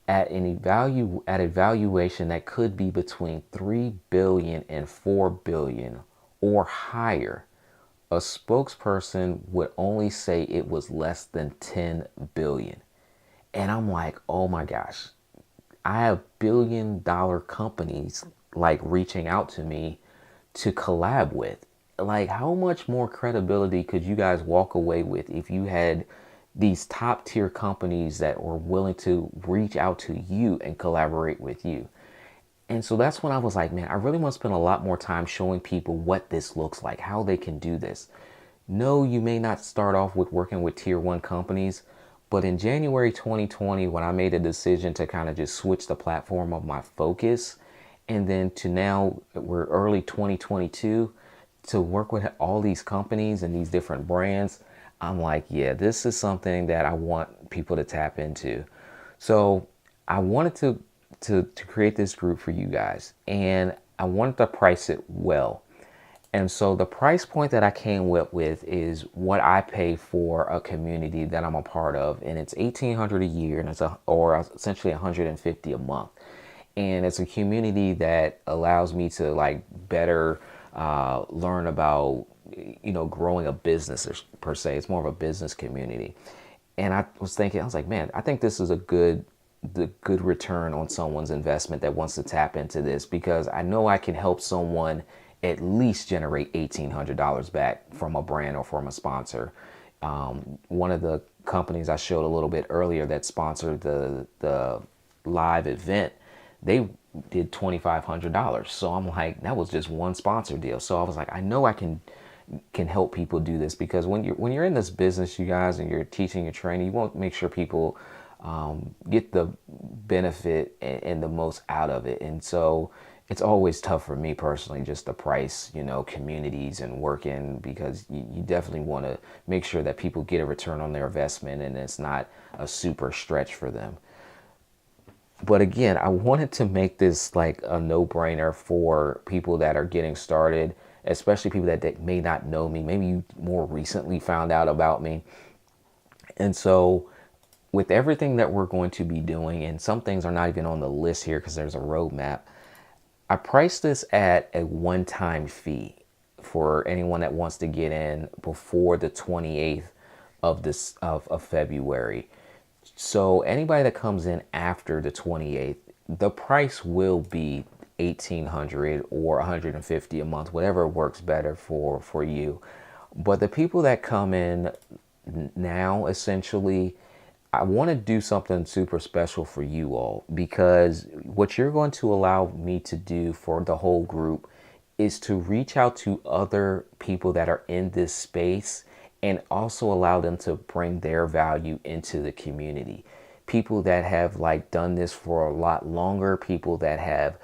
at a valuation that could be between 3 billion and 4 billion or higher, a spokesperson would only say it was less than 10 billion. And I'm like, oh my gosh, I have $1 billion companies like reaching out to me to collab with. Like, how much more credibility could you guys walk away with if you had these top tier companies that were willing to reach out to you and collaborate with you? And so that's when I was like, man, I really want to spend a lot more time showing people what this looks like, how they can do this. No, you may not start off with working with tier one companies, but in January 2020, when I made a decision to kind of just switch the platform of my focus, and then to now we're early 2022, to work with all these companies and these different brands, I'm like, yeah, this is something that I want people to tap into. So I wanted to create this group for you guys, and I wanted to price it well. And so the price point that I came up with is what I pay for a community that I'm a part of, and it's $1,800 a year, and or essentially $150 a month. And it's a community that allows me to like better learn about growing a business per se. It's more of a business community. And I was thinking, I was like, man, I think this is the good return on someone's investment that wants to tap into this, because I know I can help someone at least generate $1,800 back from a brand or from a sponsor. One of the companies I showed a little bit earlier that sponsored the live event, they did $2,500. So I'm like, that was just one sponsor deal. So I was like, I know I can help people do this, because when you're in this business, you guys, and you're teaching, you're training, you want to make sure people get the benefit and the most out of it. And so it's always tough for me personally just to price, communities and working, because you definitely want to make sure that people get a return on their investment and it's not a super stretch for them. But again, I wanted to make this like a no-brainer for people that are getting started, especially people that may not know me. Maybe you more recently found out about me. And so with everything that we're going to be doing, and some things are not even on the list here because there's a roadmap, I priced this at a one-time fee for anyone that wants to get in before the 28th of February. So anybody that comes in after the 28th, the price will be 1,800 or 150 a month, whatever works better for you. But the people that come in now, essentially, I want to do something super special for you all, because what you're going to allow me to do for the whole group is to reach out to other people that are in this space and also allow them to bring their value into the community. People that have like done this for a lot longer, people that have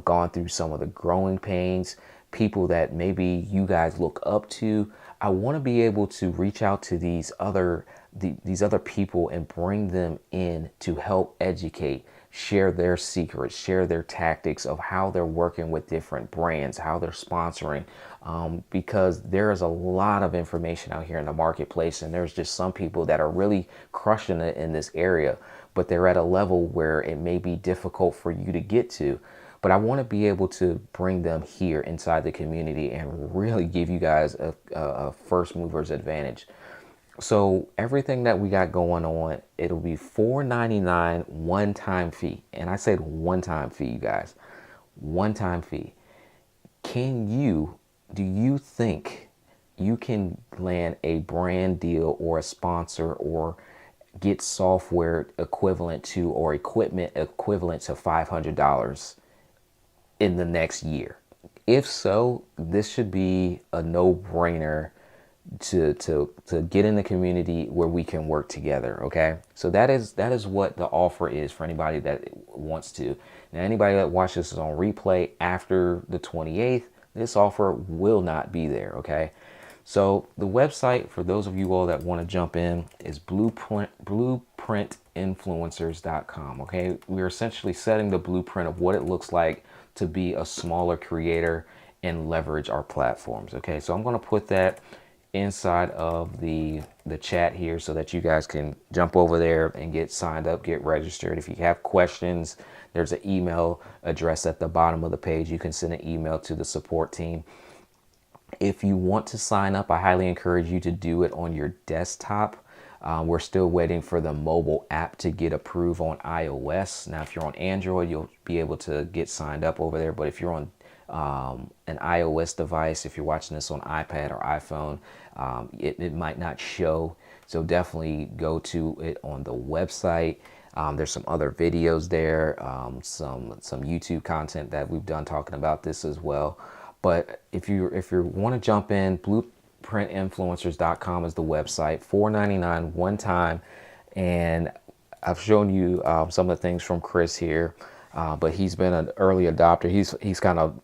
gone through some of the growing pains, people that maybe you guys look up to. I want to be able to reach out to these other people and bring them in to help educate, share their secrets, share their tactics of how they're working with different brands, how they're sponsoring, because there is a lot of information out here in the marketplace, and there's just some people that are really crushing it in this area, but they're at a level where it may be difficult for you to get to. But I want to be able to bring them here inside the community and really give you guys a first mover's advantage. So everything that we got going on, it'll be $4.99 one-time fee. And I said one-time fee, you guys. One-time fee. Do you think you can land a brand deal or a sponsor or get software equivalent to or equipment equivalent to $500 in the next year? If so, this should be a no-brainer to get in the community where we can work together. Okay, so that is what the offer is for anybody that wants to. Now, anybody that watches this on replay after the 28th, this offer will not be there. Okay, so the website for those of you all that want to jump in is blueprintinfluencers.com. Okay, we're essentially setting the blueprint of what it looks like to be a smaller creator and leverage our platforms. Okay, so I'm going to put that inside of the chat here so that you guys can jump over there and get signed up, get registered. If you have questions, there's an email address at the bottom of the page. You can send an email to the support team. If you want to sign up, I highly encourage you to do it on your desktop. We're still waiting for the mobile app to get approved on iOS. Now, if you're on Android, you'll be able to get signed up over there. But if you're on an iOS device, if you're watching this on iPad or iPhone, it might not show. So definitely go to it on the website. There's some other videos there, some YouTube content that we've done talking about this as well. But if you want to jump in, blueprintinfluencers.com is the website. $4.99 one time, and I've shown you some of the things from Chris here, but he's been an early adopter. He's kind of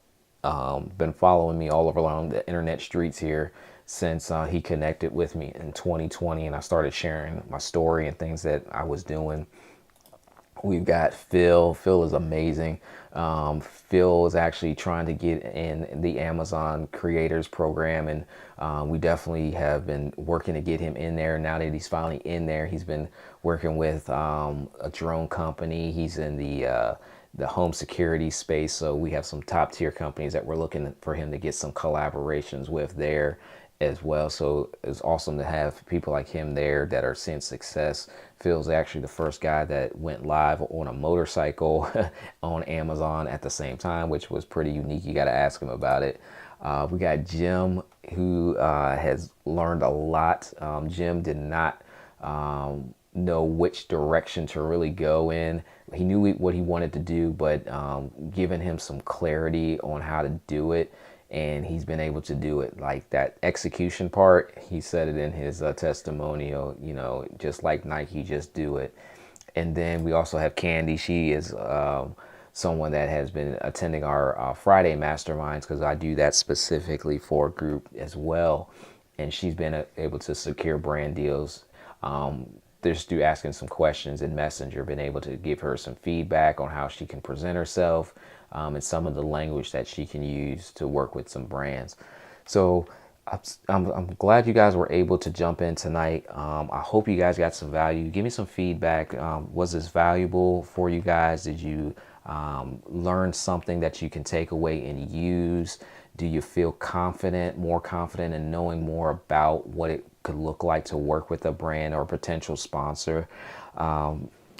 been following me all around the internet streets here since he connected with me in 2020, and I started sharing my story and things that I was doing. We've got Phil. Phil is amazing. Phil is actually trying to get in the Amazon Creators Program, and we definitely have been working to get him in there. Now that he's finally in there, he's been working with a drone company. He's in the home security space, so we have some top tier companies that we're looking for him to get some collaborations with there as well. So it's awesome to have people like him there that are seeing success. Phil's actually the first guy that went live on a motorcycle on Amazon at the same time, which was pretty unique. You got to ask him about it. We got Jim, who has learned a lot. Jim did not know which direction to really go in. He knew what he wanted to do, but giving him some clarity on how to do it, and he's been able to do it. Like that execution part, he said it in his testimonial, just like Nike, just do it. And then we also have Candy. She is someone that has been attending our Friday masterminds, because I do that specifically for a group as well. And she's been able to secure brand deals just through asking some questions in Messenger, been able to give her some feedback on how she can present herself, and some of the language that she can use to work with some brands. So I'm glad you guys were able to jump in tonight. I hope you guys got some value. Give me some feedback. Was this valuable for you guys? Did you learn something that you can take away and use? Do you feel more confident in knowing more about what it could look like to work with a brand or a potential sponsor?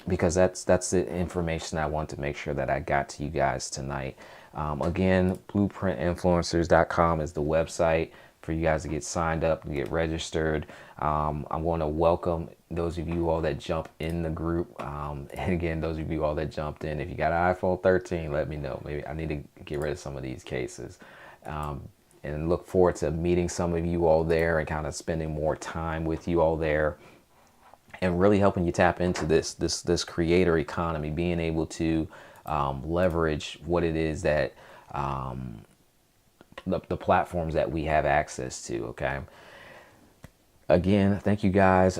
Because that's the information I want to make sure that I got to you guys tonight. Again, blueprintinfluencers.com is the website for you guys to get signed up and get registered. I'm going to welcome those of you all that jump in the group. And again, those of you all that jumped in, if you got an iPhone 13, let me know. Maybe I need to get rid of some of these cases. And look forward to meeting some of you all there and kind of spending more time with you all there, and really helping you tap into this creator economy, being able to leverage what it is that the platforms that we have access to. Okay. Again, thank you guys.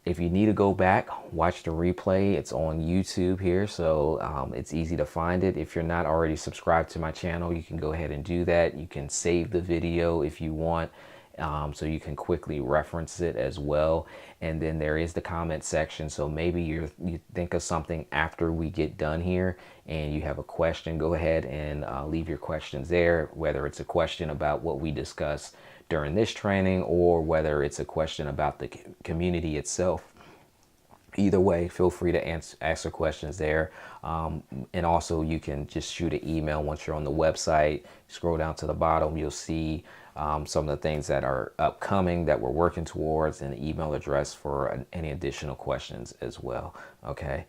If you need to go back, watch the replay. It's on YouTube here, so it's easy to find it. If you're not already subscribed to my channel, you can go ahead and do that. You can save the video if you want, so you can quickly reference it as well. And then there is the comment section, so maybe you think of something after we get done here and you have a question, go ahead and leave your questions there, whether it's a question about what we discussed during this training or whether it's a question about the community itself. Either way, feel free to answer questions there. And also you can just shoot an email once you're on the website. Scroll down to the bottom, you'll see some of the things that are upcoming that we're working towards, and the email address for any additional questions as well. Okay.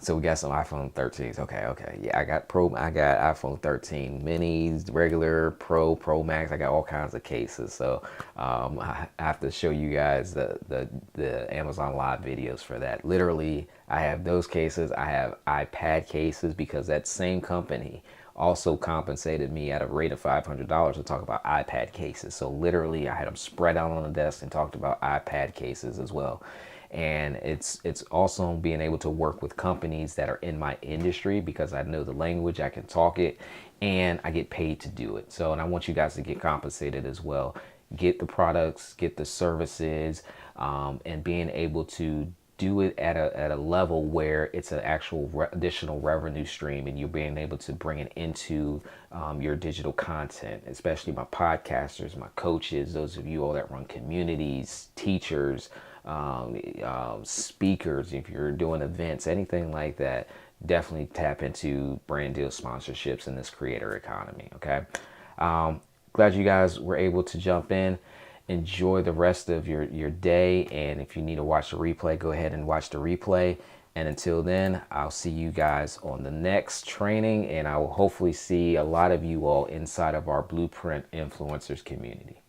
So we got some iPhone 13s. Okay. Yeah, I got iPhone 13 minis, regular, Pro Max. I got all kinds of cases. So I have to show you guys the Amazon Live videos for that. Literally, I have those cases. I have iPad cases because that same company also compensated me at a rate of $500 to talk about iPad cases. So literally, I had them spread out on the desk and talked about iPad cases as well. And it's also being able to work with companies that are in my industry because I know the language, I can talk it, and I get paid to do it. So, and I want you guys to get compensated as well. Get the products, get the services, and being able to do it at a level where it's an actual additional revenue stream, and you're being able to bring it into your digital content, especially my podcasters, my coaches, those of you all that run communities, teachers, speakers, if you're doing events, anything like that. Definitely tap into brand deal sponsorships in this creator economy. Okay. Glad you guys were able to jump in. Enjoy the rest of your day. And if you need to watch the replay, go ahead and watch the replay. And until then, I'll see you guys on the next training. And I will hopefully see a lot of you all inside of our Blueprint Influencers community.